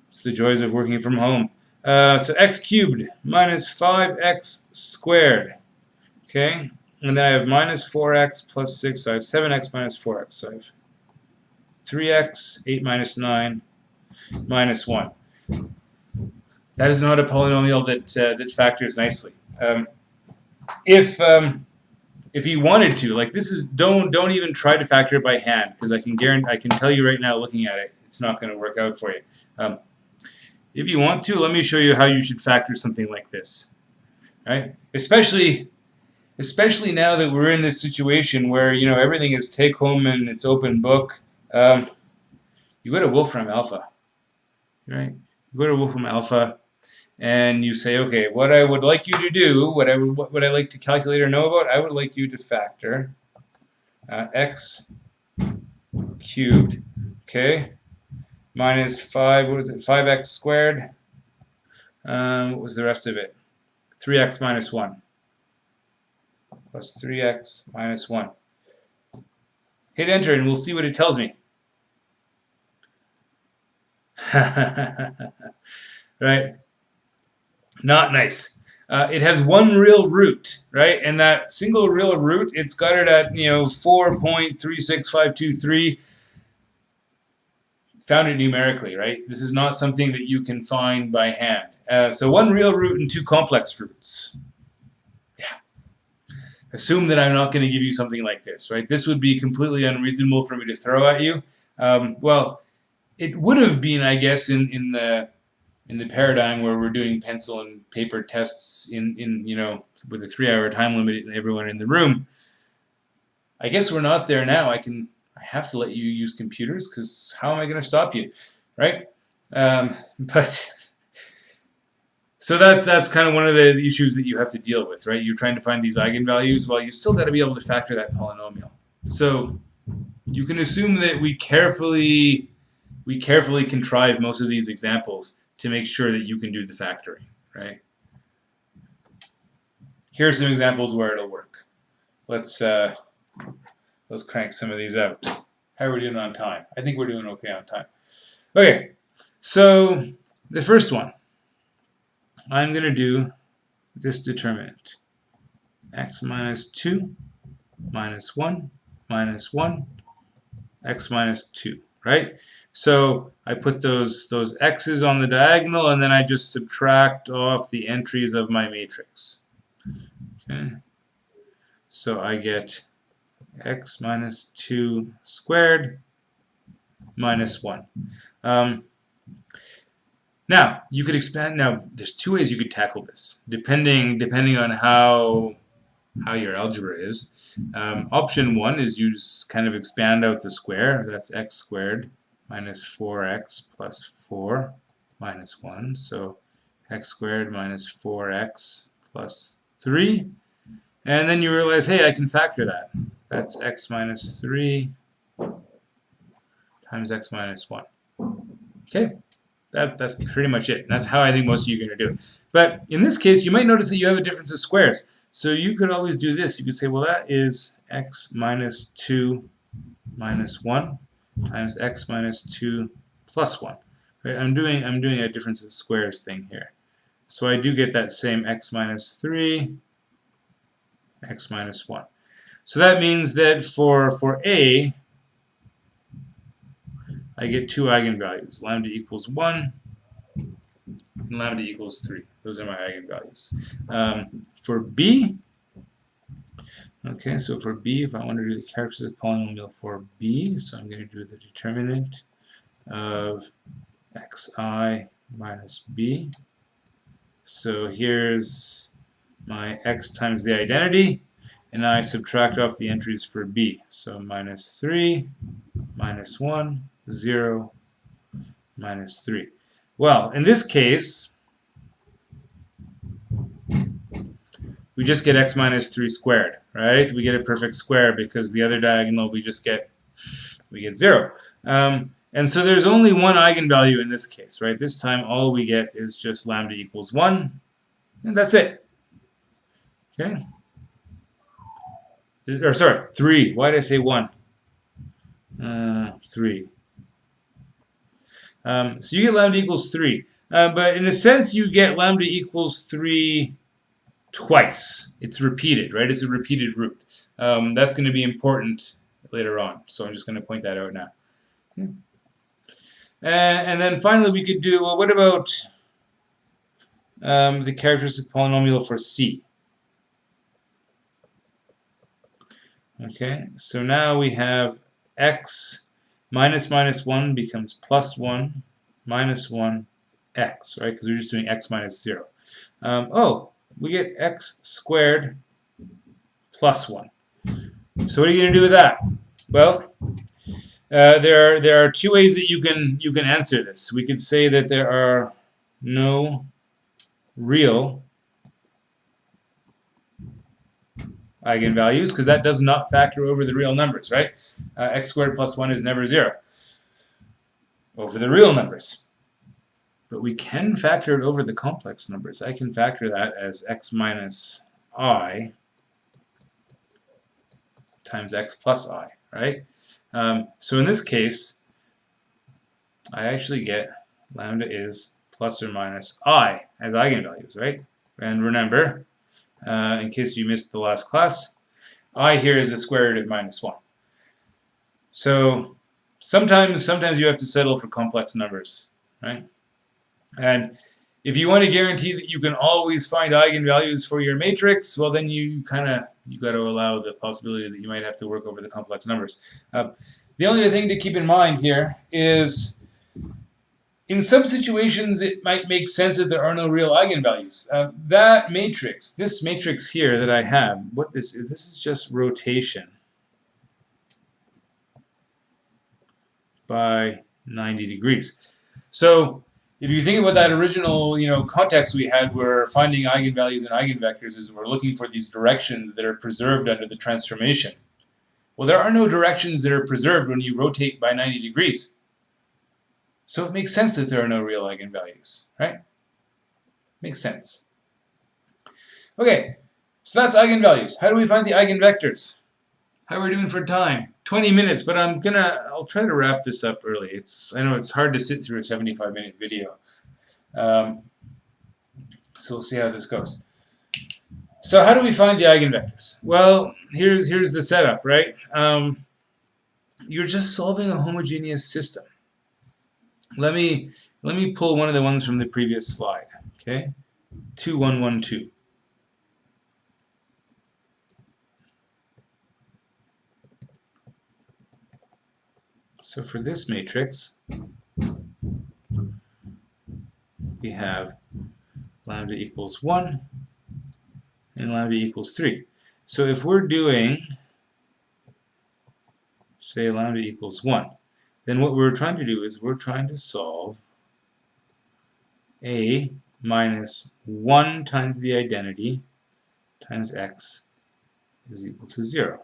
It's the joys of working from home. So x cubed minus 5x squared. Okay. And then I have minus 4x plus 6. So I have 7x minus 4x. So I have 3x, 8 minus 9, minus 1. That is not a polynomial that factors nicely. If you wanted to, like this is, don't even try to factor it by hand, because I can tell you right now, looking at it, it's not going to work out for you. If you want to, let me show you how you should factor something like this. Right? Especially now that we're in this situation where everything is take home and it's open book. You go to Wolfram Alpha, right? You go to Wolfram Alpha, and you say, okay, what I would like you to do, what I like to calculate or know about, I would like you to factor x cubed, okay, minus 5x squared. What was the rest of it? 3x minus 1 plus 3x minus 1. Hit enter and we'll see what it tells me. Right? Not nice. It has one real root, right? And that single real root, it's got it at 4.36523. Found it numerically, right? This is not something that you can find by hand. So one real root and 2 complex roots. Yeah. Assume that I'm not going to give you something like this, right? This would be completely unreasonable for me to throw at you. Well, it would have been, I guess, in the paradigm where we're doing pencil and paper tests with a 3-hour time limit and everyone in the room. I guess we're not there now. I have to let you use computers, because how am I going to stop you, right? So that's kind of one of the issues that you have to deal with, right? You're trying to find these eigenvalues. Well, you still got to be able to factor that polynomial. So you can assume that we carefully contrive most of these examples to make sure that you can do the factoring, right? Here are some examples where it'll work. Let's crank some of these out. How are we doing on time? I think we're doing okay on time. Okay, so the first one, I'm going to do this determinant. X minus 2 minus 1 minus 1 x minus 2, right? So I put those x's on the diagonal, and then I just subtract off the entries of my matrix. Okay. So I get x minus 2 squared minus 1. Now you could expand. Now there's 2 ways you could tackle this, depending on how your algebra is. Option 1 is you just kind of expand out the square. That's x squared minus 4x plus 4 minus 1. So x squared minus 4x plus 3. And then you realize, hey, I can factor that. That's x minus 3 times x minus 1. Okay, That's pretty much it. And that's how I think most of you are going to do it. But in this case, you might notice that you have a difference of squares. So you could always do this. You could say, well, that is x minus 2 minus 1 times x minus 2 plus 1. Right? I'm doing a difference of squares thing here. So I do get that same x minus 3, x minus 1. So that means that for A, I get two eigenvalues. Lambda equals 1 and lambda equals 3. Those are my eigenvalues. For B, okay, so for B, if I want to do the characteristic polynomial for B, so I'm going to do the determinant of xi minus b. So here's my x times the identity, and I subtract off the entries for b. So minus 3, minus 1, 0, minus 3. Well, in this case, we just get x minus 3 squared, right? We get a perfect square because the other diagonal we get 0. And so there's only one eigenvalue in this case, right? This time all we get is just lambda equals 1, and that's it. Okay? Or sorry, 3. Why did I say 1? 3. So you get lambda equals 3. But in a sense, you get lambda equals 3 twice. It's repeated, right? It's a repeated root. That's going to be important later on, so I'm just going to point that out now. Okay. And then finally we could do, well, what about the characteristic polynomial for C? Okay, so now we have x minus 1 becomes plus 1 minus 1 x, right? Because we're just doing x minus 0. Oh, we get x squared plus 1. So what are you going to do with that? Well, there are two ways that you can answer this. We could say that there are no real eigenvalues because that does not factor over the real numbers, right? X squared plus 1 is never 0 over the real numbers. But we can factor it over the complex numbers. I can factor that as x minus I times x plus I, right? So in this case, I actually get lambda is plus or minus I as eigenvalues, right? And remember, in case you missed the last class, I here is the square root of minus 1. So sometimes you have to settle for complex numbers, right? And if you want to guarantee that you can always find eigenvalues for your matrix, well then you got to allow the possibility that you might have to work over the complex numbers. The only other thing to keep in mind here is in some situations it might make sense that there are no real eigenvalues. That matrix, this matrix here that I have, what this is just rotation by 90 degrees. So if you think about that original, context we had where finding eigenvalues and eigenvectors is we're looking for these directions that are preserved under the transformation. Well, there are no directions that are preserved when you rotate by 90 degrees. So it makes sense that there are no real eigenvalues, right? Makes sense. Okay, so that's eigenvalues. How do we find the eigenvectors? How are we doing for time? 20 minutes, but I'll try to wrap this up early. I know it's hard to sit through a 75-minute video. So we'll see how this goes. So how do we find the eigenvectors? Well, here's the setup, right? You're just solving a homogeneous system. Let me pull one of the ones from the previous slide. Okay, 2, 1, 1, 2. So for this matrix, we have lambda equals 1 and lambda equals 3. So if we're doing, say, lambda equals 1, then what we're trying to do is we're trying to solve a minus 1 times the identity times x is equal to 0.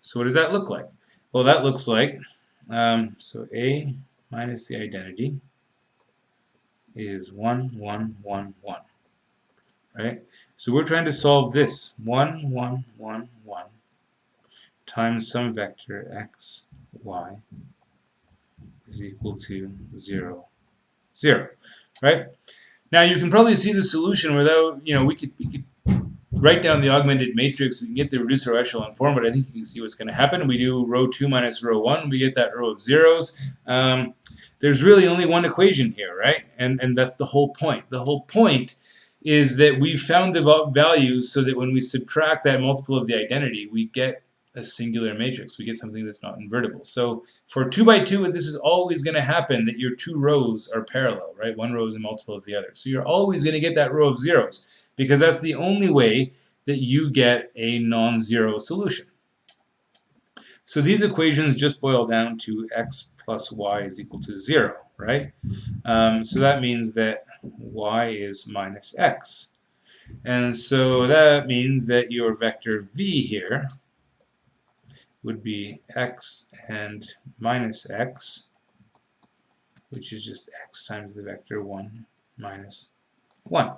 So what does that look like? Well, that looks like, so a minus the identity is 1, 1, 1, 1. Right? So we're trying to solve this 1, 1, 1, 1 times some vector x, y is equal to 0, 0. Right? Now you can probably see the solution without, we could write down the augmented matrix, we can get the reducer echelon form, but I think you can see what's going to happen. We do row 2 minus row 1, we get that row of zeros. There's really only one equation here, right? And that's the whole point. The whole point is that we found the values so that when we subtract that multiple of the identity, we get a singular matrix. We get something that's not invertible. So for 2 by 2, this is always going to happen, that your two rows are parallel, right? One row is a multiple of the other. So you're always going to get that row of zeros, because that's the only way that you get a non-zero solution. So these equations just boil down to x plus y is equal to 0, right? So that means that y is minus x. And so that means that your vector v here would be x and minus x, which is just x times the vector 1 minus 1.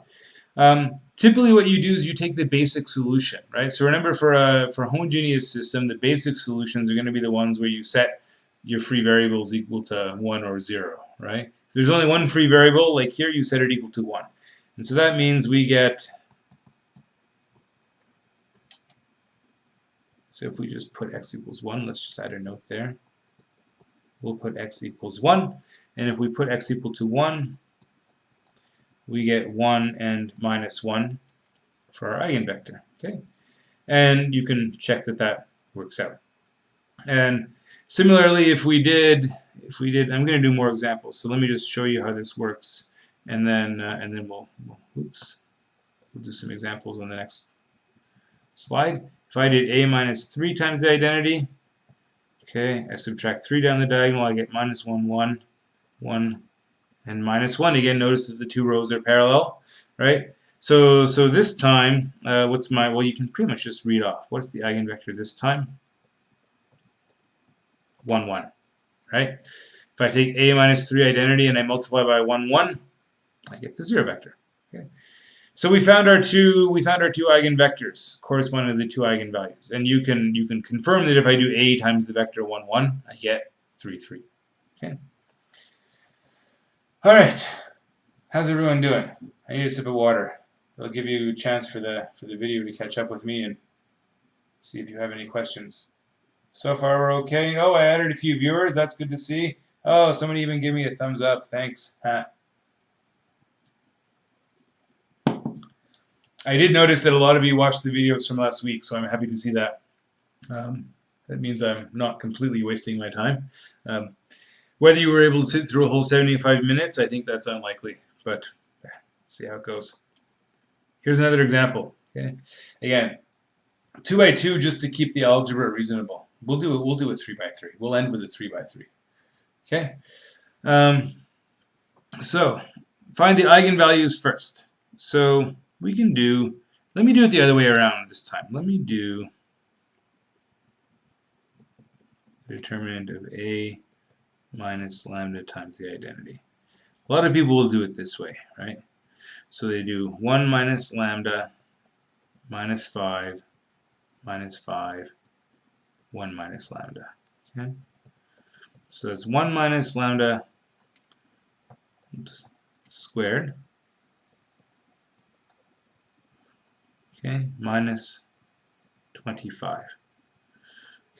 Typically what you do is you take the basic solution, right? So remember, for a homogeneous system, the basic solutions are going to be the ones where you set your free variables equal to 1 or 0, right? If there's only one free variable, like here, you set it equal to 1. And so that means we get, so if we just put x equals 1, let's just add a note there. We'll put x equals 1, and if we put x equal to 1, we get 1 and minus 1 for our eigenvector, okay? And you can check that that works out. And similarly, if we did, I'm going to do more examples, so let me just show you how this works, and then we'll do some examples on the next slide. If I did a minus 3 times the identity, okay, I subtract 3 down the diagonal, I get minus 1, 1, 1, and minus 1. Again, notice that the two rows are parallel, right? So this time, well, you can pretty much just read off. What's the eigenvector this time? 1, 1, right? If I take a minus 3 identity and I multiply by 1, 1, I get the 0 vector. Okay. So we found our two eigenvectors corresponding to the two eigenvalues, and you can confirm that if I do a times the vector 1, 1, I get 3, 3. Okay. All right. How's everyone doing? I need a sip of water. It'll give you a chance for the video to catch up with me and see if you have any questions. So far we're okay. Oh, I added a few viewers. That's good to see. Oh, somebody even gave me a thumbs up. Thanks. I did notice that a lot of you watched the videos from last week, so I'm happy to see that. That means I'm not completely wasting my time. Whether you were able to sit through a whole 75 minutes, I think that's unlikely, but see how it goes. Here's another example. Okay, again, 2 by 2 just to keep the algebra reasonable. We'll do a 3 by 3. We'll end with a 3 by 3. Okay. So find the eigenvalues first. So we can do. Let me do it the other way around this time. Let me do determinant of a minus lambda times the identity. A lot of people will do it this way, right? So they do 1 minus lambda minus 5 minus 5, 1 minus lambda. Okay? So that's 1 minus lambda squared, okay, minus 25.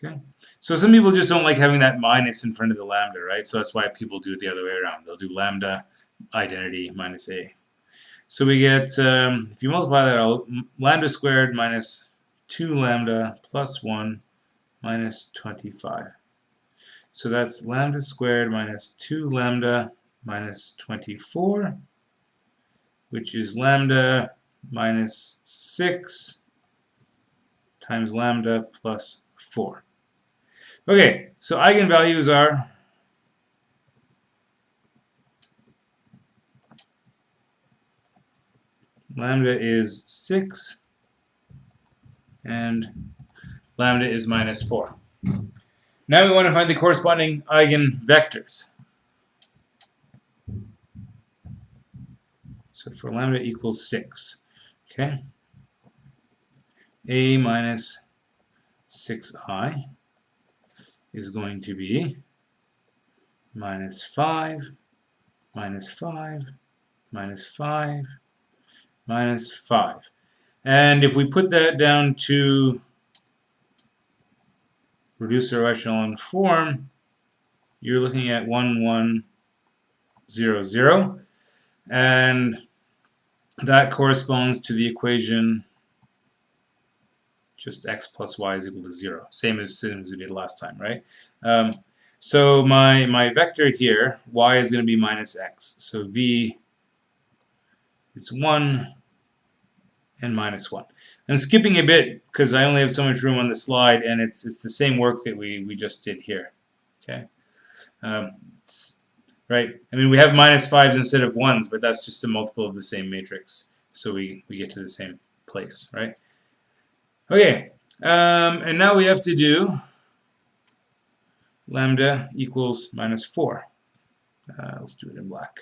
Okay, so some people just don't like having that minus in front of the lambda, right? So that's why people do it the other way around. They'll do lambda identity minus a. So we get, if you multiply that out, lambda squared minus 2 lambda plus 1 minus 25. So that's lambda squared minus 2 lambda minus 24, which is lambda minus 6 times lambda plus 4. Okay, so eigenvalues are lambda is 6 and lambda is minus 4. Now we want to find the corresponding eigenvectors. So for lambda equals 6, okay, a minus 6I is going to be minus 5, minus 5, minus 5, minus 5. And if we put that down to reducer echelon form, you're looking at 1, 1, 0, 0. And that corresponds to the equation just x plus y is equal to 0. Same as we did last time, right? So my vector here, y is going to be minus x. So v is 1 and minus 1. I'm skipping a bit because I only have so much room on the slide, and it's the same work that we just did here. Okay, right. I mean, we have minus 5s instead of 1s, but that's just a multiple of the same matrix, so we get to the same place, right? Okay, and now we have to do lambda equals minus 4. Let's do it in black.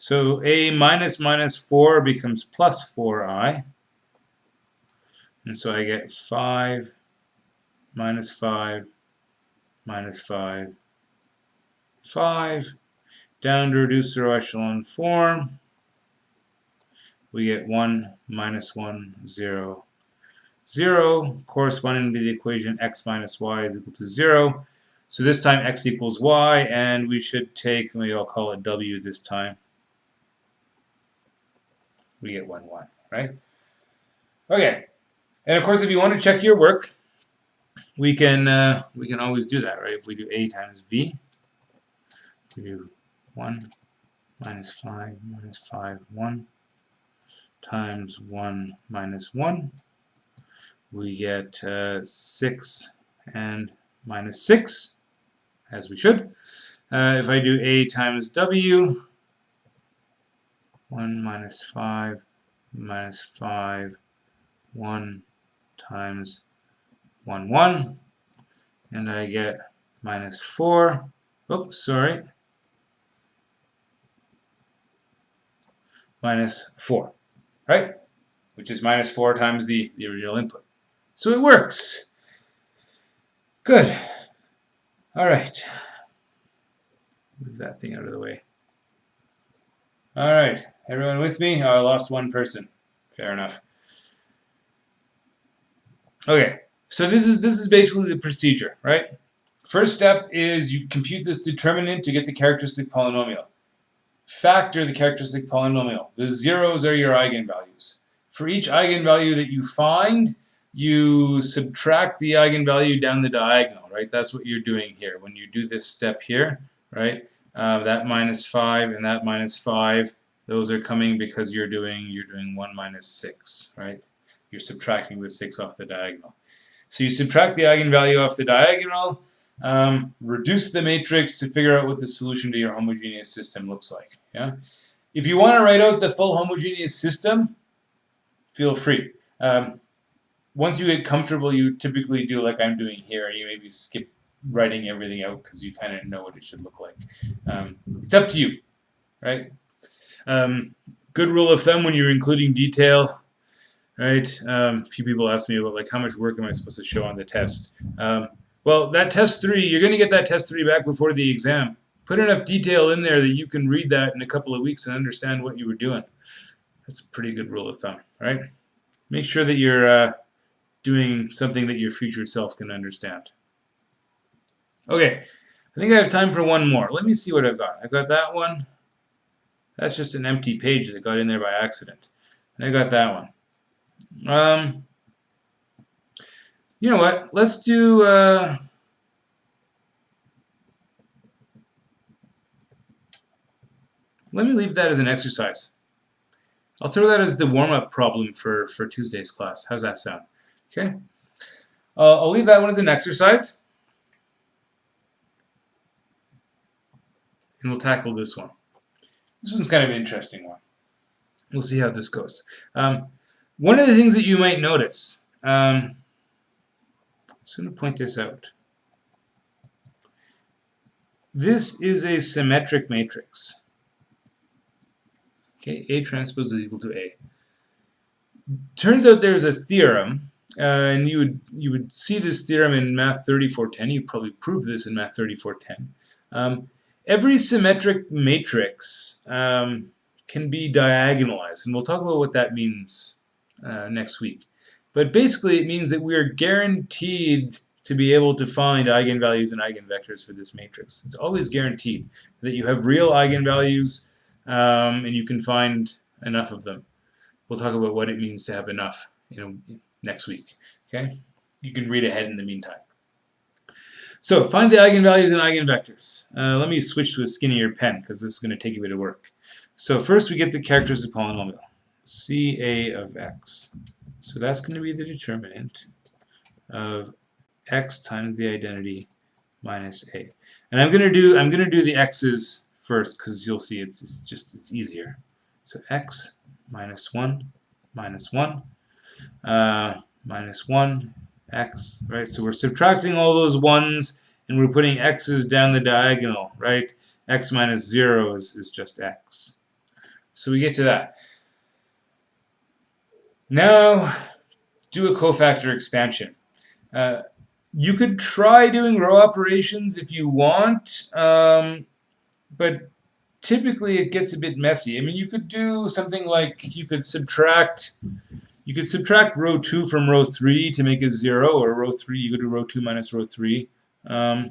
So a minus minus 4 becomes plus 4I. And so I get 5 minus 5 minus 5, 5. Down to reducer echelon form, we get 1 minus 1, 0, 0, corresponding to the equation x minus y is equal to 0. So this time x equals y, and we should take, maybe I'll call it w this time. We get 1, 1, right? Okay, and of course if you want to check your work, we can always do that, right? If we do a times v, we do 1 minus 5 minus 5, 1 times 1 minus 1, we get 6 and minus 6, as we should. If I do a times w, 1 minus 5 minus 5, 1 times 1, 1, and I get minus 4. Oops, sorry. Minus 4, right? Which is minus 4 times the original input. So it works. Good. All right. Move that thing out of the way. All right. Everyone with me? Oh, I lost one person. Fair enough. Okay. So this is basically the procedure, right? First step is you compute this determinant to get the characteristic polynomial. Factor the characteristic polynomial. The zeros are your eigenvalues. For each eigenvalue that you find, you subtract the eigenvalue down the diagonal, right? That's what you're doing here. When you do this step here, right? That minus 5 and that minus 5, those are coming because you're doing 1 minus 6, right? You're subtracting the 6 off the diagonal. So you subtract the eigenvalue off the diagonal, reduce the matrix to figure out what the solution to your homogeneous system looks like. Yeah. If you want to write out the full homogeneous system, feel free. Once you get comfortable, you typically do like I'm doing here. You maybe skip writing everything out because you kind of know what it should look like. It's up to you, right? Good rule of thumb when you're including detail, right? A few people ask me about like how much work am I supposed to show on the test. Well, that test 3, you're going to get that test 3 back before the exam. Put enough detail in there that you can read that in a couple of weeks and understand what you were doing. That's a pretty good rule of thumb, right? Make sure that you're doing something that your future self can understand. Okay, I think I have time for one more. Let me see what I've got. I've got that one. That's just an empty page that got in there by accident. And I got that one. You know what? Let's do... let me leave that as an exercise. I'll throw that as the warm-up problem for Tuesday's class. How's that sound? Okay. I'll leave that one as an exercise. And we'll tackle this one. This one's kind of an interesting one. We'll see how this goes. One of the things that you might notice, I'm just going to point this out. this is a symmetric matrix. Okay, A transpose is equal to A. Turns out there's a theorem, and you would see this theorem in Math 3410. You probably prove this in Math 3410. Every symmetric matrix can be diagonalized, and we'll talk about what that means next week. But basically, it means that we are guaranteed to be able to find eigenvalues and eigenvectors for this matrix. It's always guaranteed that you have real eigenvalues and you can find enough of them. We'll talk about what it means to have enough, next week. Okay, you can read ahead in the meantime. So find the eigenvalues and eigenvectors. Let me switch to a skinnier pen because this is going to take a bit of work. So first we get the characteristic polynomial, Ca of x. So that's going to be the determinant of x times the identity minus a. And I'm going to do the x's first because you'll see it's easier. So x minus 1 minus 1 minus 1 x, right? So we're subtracting all those 1's and we're putting x's down the diagonal, right? X minus 0 is just x. So we get to that. Now do a cofactor expansion. You could try doing row operations if you want, but typically it gets a bit messy. I mean, you could do something like you could subtract row 2 from row 3 to make it 0, or row 3, you could do row 2 minus row 3. But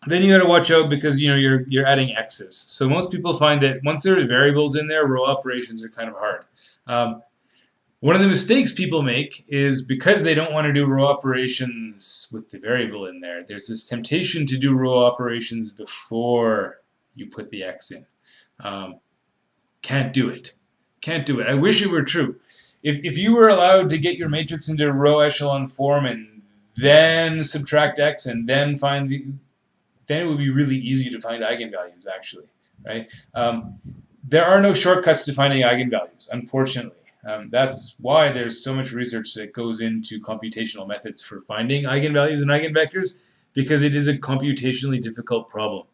then you got to watch out because you're adding x's. So most people find that once there are variables in there, row operations are kind of hard. One of the mistakes people make is because they don't want to do row operations with the variable in there, there's this temptation to do row operations before you put the x in. Can't do it. Can't do it. I wish it were true. If you were allowed to get your matrix into row echelon form and then subtract x and then then it would be really easy to find eigenvalues, actually, right? There are no shortcuts to finding eigenvalues, unfortunately. That's why there's so much research that goes into computational methods for finding eigenvalues and eigenvectors, because it is a computationally difficult problem.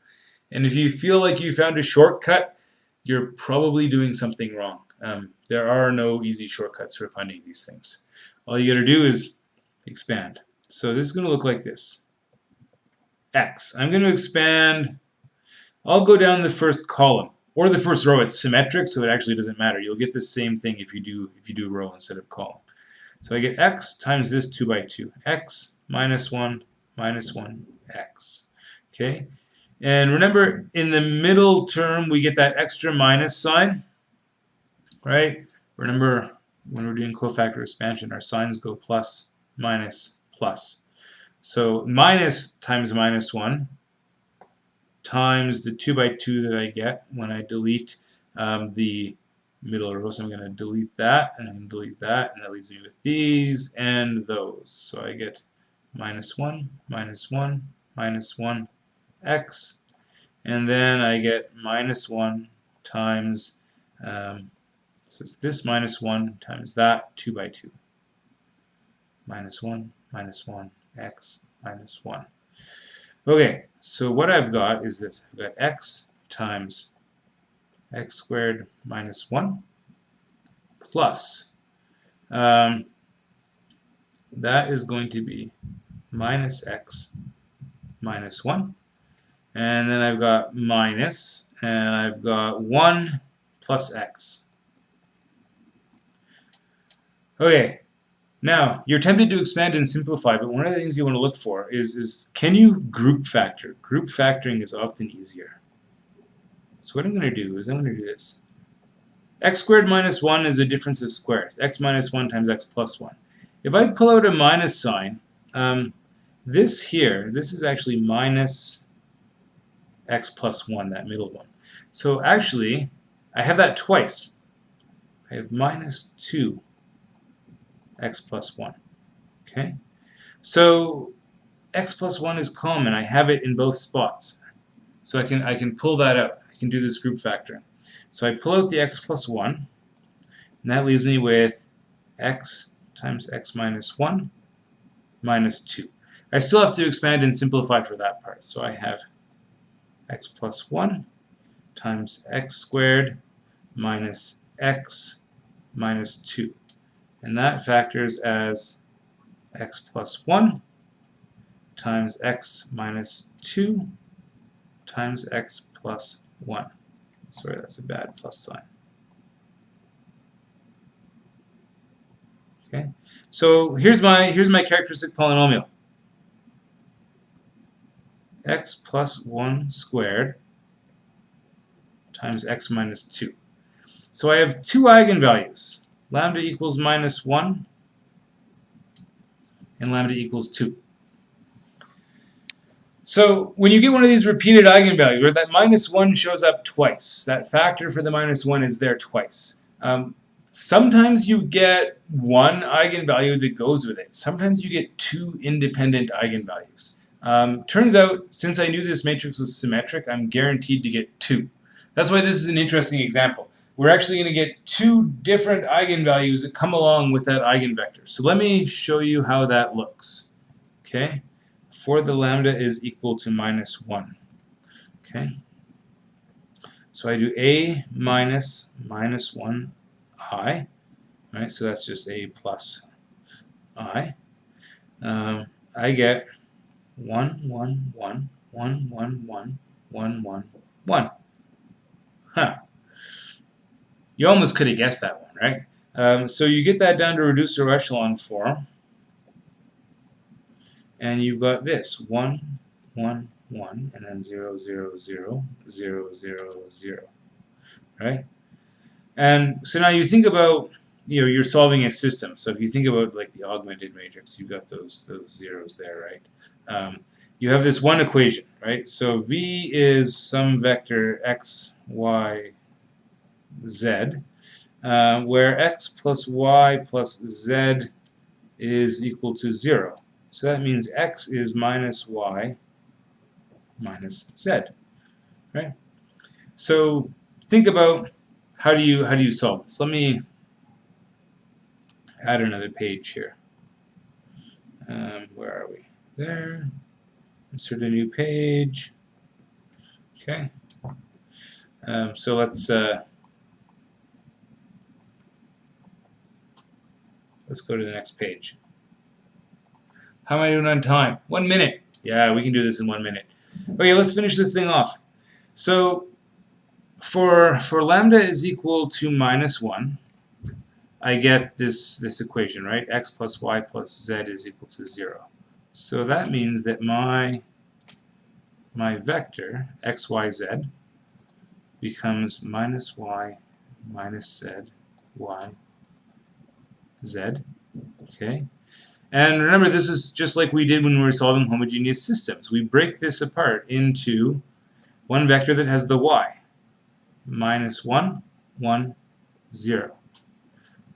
And if you feel like you found a shortcut, you're probably doing something wrong. There are no easy shortcuts for finding these things. All you got to do is expand. So this is going to look like this. X. I'm going to expand. I'll go down the first column or the first row. It's symmetric, so it actually doesn't matter. You'll get the same thing if you do row instead of column. So I get x times this 2 by 2. X minus 1 x. Okay? And remember, in the middle term, we get that extra minus sign, right? Remember, when we're doing cofactor expansion, our signs go plus, minus, plus. So minus times minus 1 times the 2 by 2 that I get when I delete the middle row. So I'm going to delete that, and I'm going to delete that, and that leaves me with these and those. So I get minus 1, minus 1, minus 1, x, and then I get minus 1 times, so it's this minus 1 times that 2 by 2. Minus 1, x, minus 1. Okay, so what I've got is this. I've got x times x squared minus 1 plus, that is going to be minus x minus 1. And then I've got minus, and I've got 1 plus x. Okay, now you're tempted to expand and simplify, but one of the things you want to look for is can you group factor? Group factoring is often easier. So what I'm going to do is I'm going to do this. X squared minus 1 is a difference of squares. X minus 1 times x plus 1. If I pull out a minus sign, this is actually minus x plus 1, that middle one. So actually, I have that twice. I have minus 2 x plus 1. Okay? So x plus 1 is common. I have it in both spots. So I can pull that out. I can do this group factoring. So I pull out the x plus 1, and that leaves me with x times x minus 1 minus 2. I still have to expand and simplify for that part. So I have x plus 1 times x squared minus x minus 2. And that factors as x plus 1 times x minus 2 times x plus 1. Sorry, that's a bad plus sign. Okay, so here's my characteristic polynomial. X plus 1 squared times x minus 2. So I have two eigenvalues. Lambda equals minus 1 and lambda equals 2. So when you get one of these repeated eigenvalues, where that minus 1 shows up twice, that factor for the minus 1 is there twice. Sometimes you get one eigenvalue that goes with it. Sometimes you get two independent eigenvalues. Turns out, since I knew this matrix was symmetric, I'm guaranteed to get two. That's why this is an interesting example. We're actually going to get two different eigenvalues that come along with that eigenvector. So let me show you how that looks. Okay, for the lambda is equal to minus 1. Okay, so I do a minus minus 1 I, right? So that's just a plus I. I get 1, 1, 1, 1, 1, 1, 1, 1, 1. Huh. You almost could have guessed that one, right? So you get that down to reducer echelon form, and you've got this 1, 1, 1, and then 0, 0, 0, 0, 0, 0, right? And so now you think about, you're solving a system. So if you think about like the augmented matrix, you've got those zeros there, right? You have this one equation, right? So V is some vector x, y, z, where x plus y plus z is equal to 0. So that means x is minus y minus z, right? So think about how do you solve this? Let me add another page here. Where are we? There. Insert a new page. Okay. So let's go to the next page. How am I doing on time? 1 minute. Yeah, we can do this in 1 minute. Okay, let's finish this thing off. So for lambda is equal to minus 1, I get this equation, right? X plus y plus z is equal to 0. So that means that my vector x, y, z becomes minus y minus z, y, z. Okay? And remember, this is just like we did when we were solving homogeneous systems. We break this apart into one vector that has the y. Minus 1, 1, 0.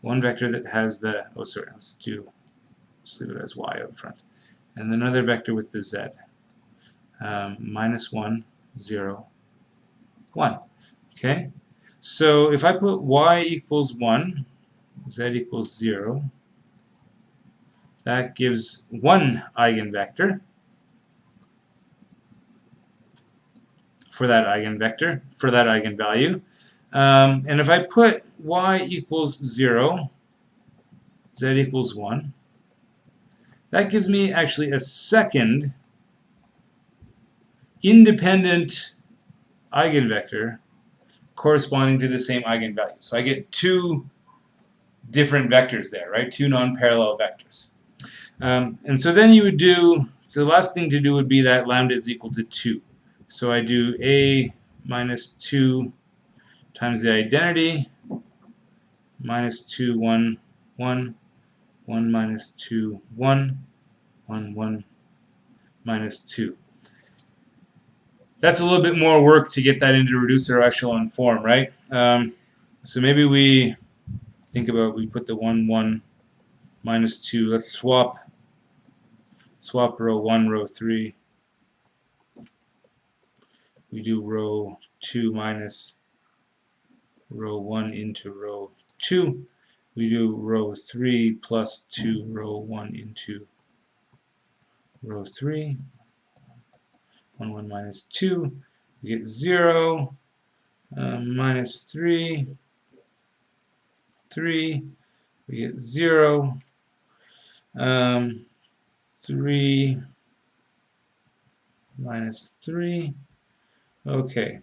One vector that has the, oh sorry, let's leave it as y up front. And another vector with the z. Minus 1, 0, 1. Okay? So if I put y equals 1, z equals 0, that gives one eigenvector for that eigenvector, for that eigenvalue. And if I put y equals 0, z equals 1, that gives me actually a second independent eigenvector corresponding to the same eigenvalue. So I get two different vectors there, right? Two non-parallel vectors. And so then you would do, so the last thing to do would be that lambda is equal to 2. So I do a minus 2 times the identity, minus 2, 1, 1, 1 minus 2, 1, 1, 1 minus 2. That's a little bit more work to get that into reducer echelon form, right? So maybe we think about, we put the 1, 1 minus 2. Let's swap row 1, row 3. We do row 2 minus row 1 into row 2. We do row 3 plus 2 row 1 into row 3, 1, 1 minus 2, we get 0, minus 3, 3, we get 0, 3, minus 3. Okay,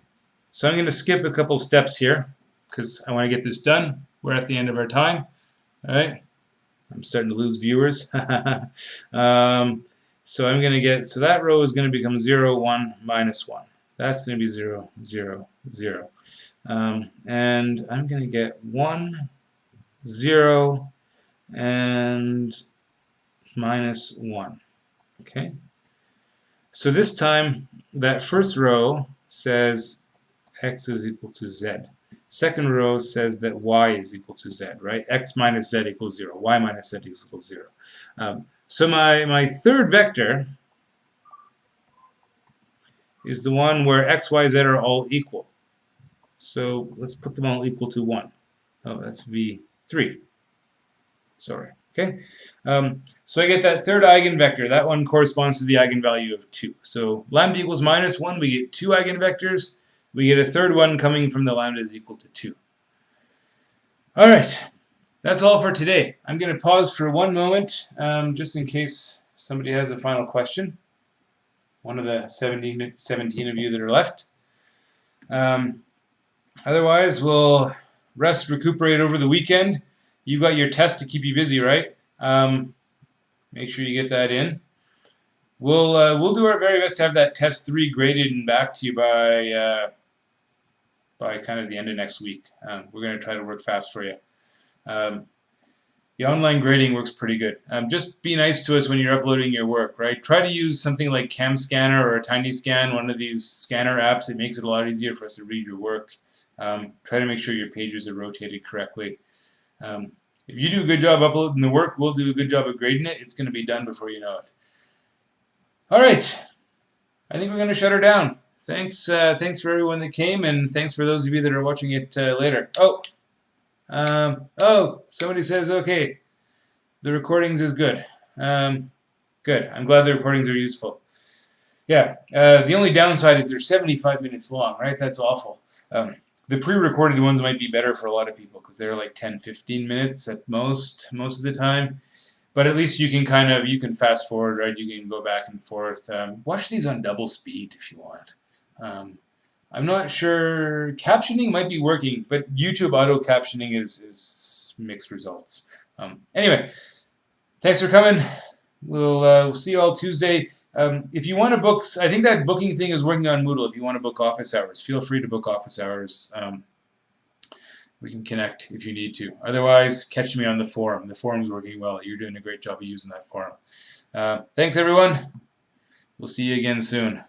so I'm going to skip a couple steps here because I want to get this done. We're at the end of our time. All right, I'm starting to lose viewers. So I'm going to get, so that row is going to become 0, 1, minus 1. That's going to be 0, 0, 0. And I'm going to get 1, 0, and minus 1. Okay. So this time, that first row says x is equal to z. Second row says that y is equal to z, right? X minus z equals 0. Y minus z equals 0. So my third vector is the one where x, y, z are all equal. So let's put them all equal to 1. Oh, that's v3. Sorry. Okay. So I get that third eigenvector. That one corresponds to the eigenvalue of 2. So lambda equals minus 1, we get 2 eigenvectors. We get a third one coming from the lambda is equal to 2. All right. That's all for today. I'm going to pause for one moment just in case somebody has a final question. One of the 17 of you that are left. Otherwise, we'll rest, recuperate over the weekend. You got your test to keep you busy, right? Make sure you get that in. We'll do our very best to have that test 3 graded and back to you by kind of the end of next week. We're going to try to work fast for you. The online grading works pretty good. Just be nice to us when you're uploading your work, right? Try to use something like CamScanner or TinyScan, one of these scanner apps. It makes it a lot easier for us to read your work. Try to make sure your pages are rotated correctly. If you do a good job uploading the work, we'll do a good job of grading it. It's going to be done before you know it. All right. I think we're going to shut her down. Thanks for everyone that came, and thanks for those of you that are watching it later. Somebody says, okay, the recordings is good. Good. I'm glad the recordings are useful. Yeah, the only downside is they're 75 minutes long, right? That's awful. The pre-recorded ones might be better for a lot of people because they're like 10-15 minutes at most of the time. But at least you can fast forward, right? You can go back and forth. Watch these on double speed if you want. I'm not sure. Captioning might be working, but YouTube auto captioning is mixed results. Anyway, thanks for coming. We'll see you all Tuesday. If you want to book, I think that booking thing is working on Moodle. If you want to book office hours, feel free to book office hours. We can connect if you need to. Otherwise, catch me on the forum. The forum's working well. You're doing a great job of using that forum. Thanks, everyone. We'll see you again soon.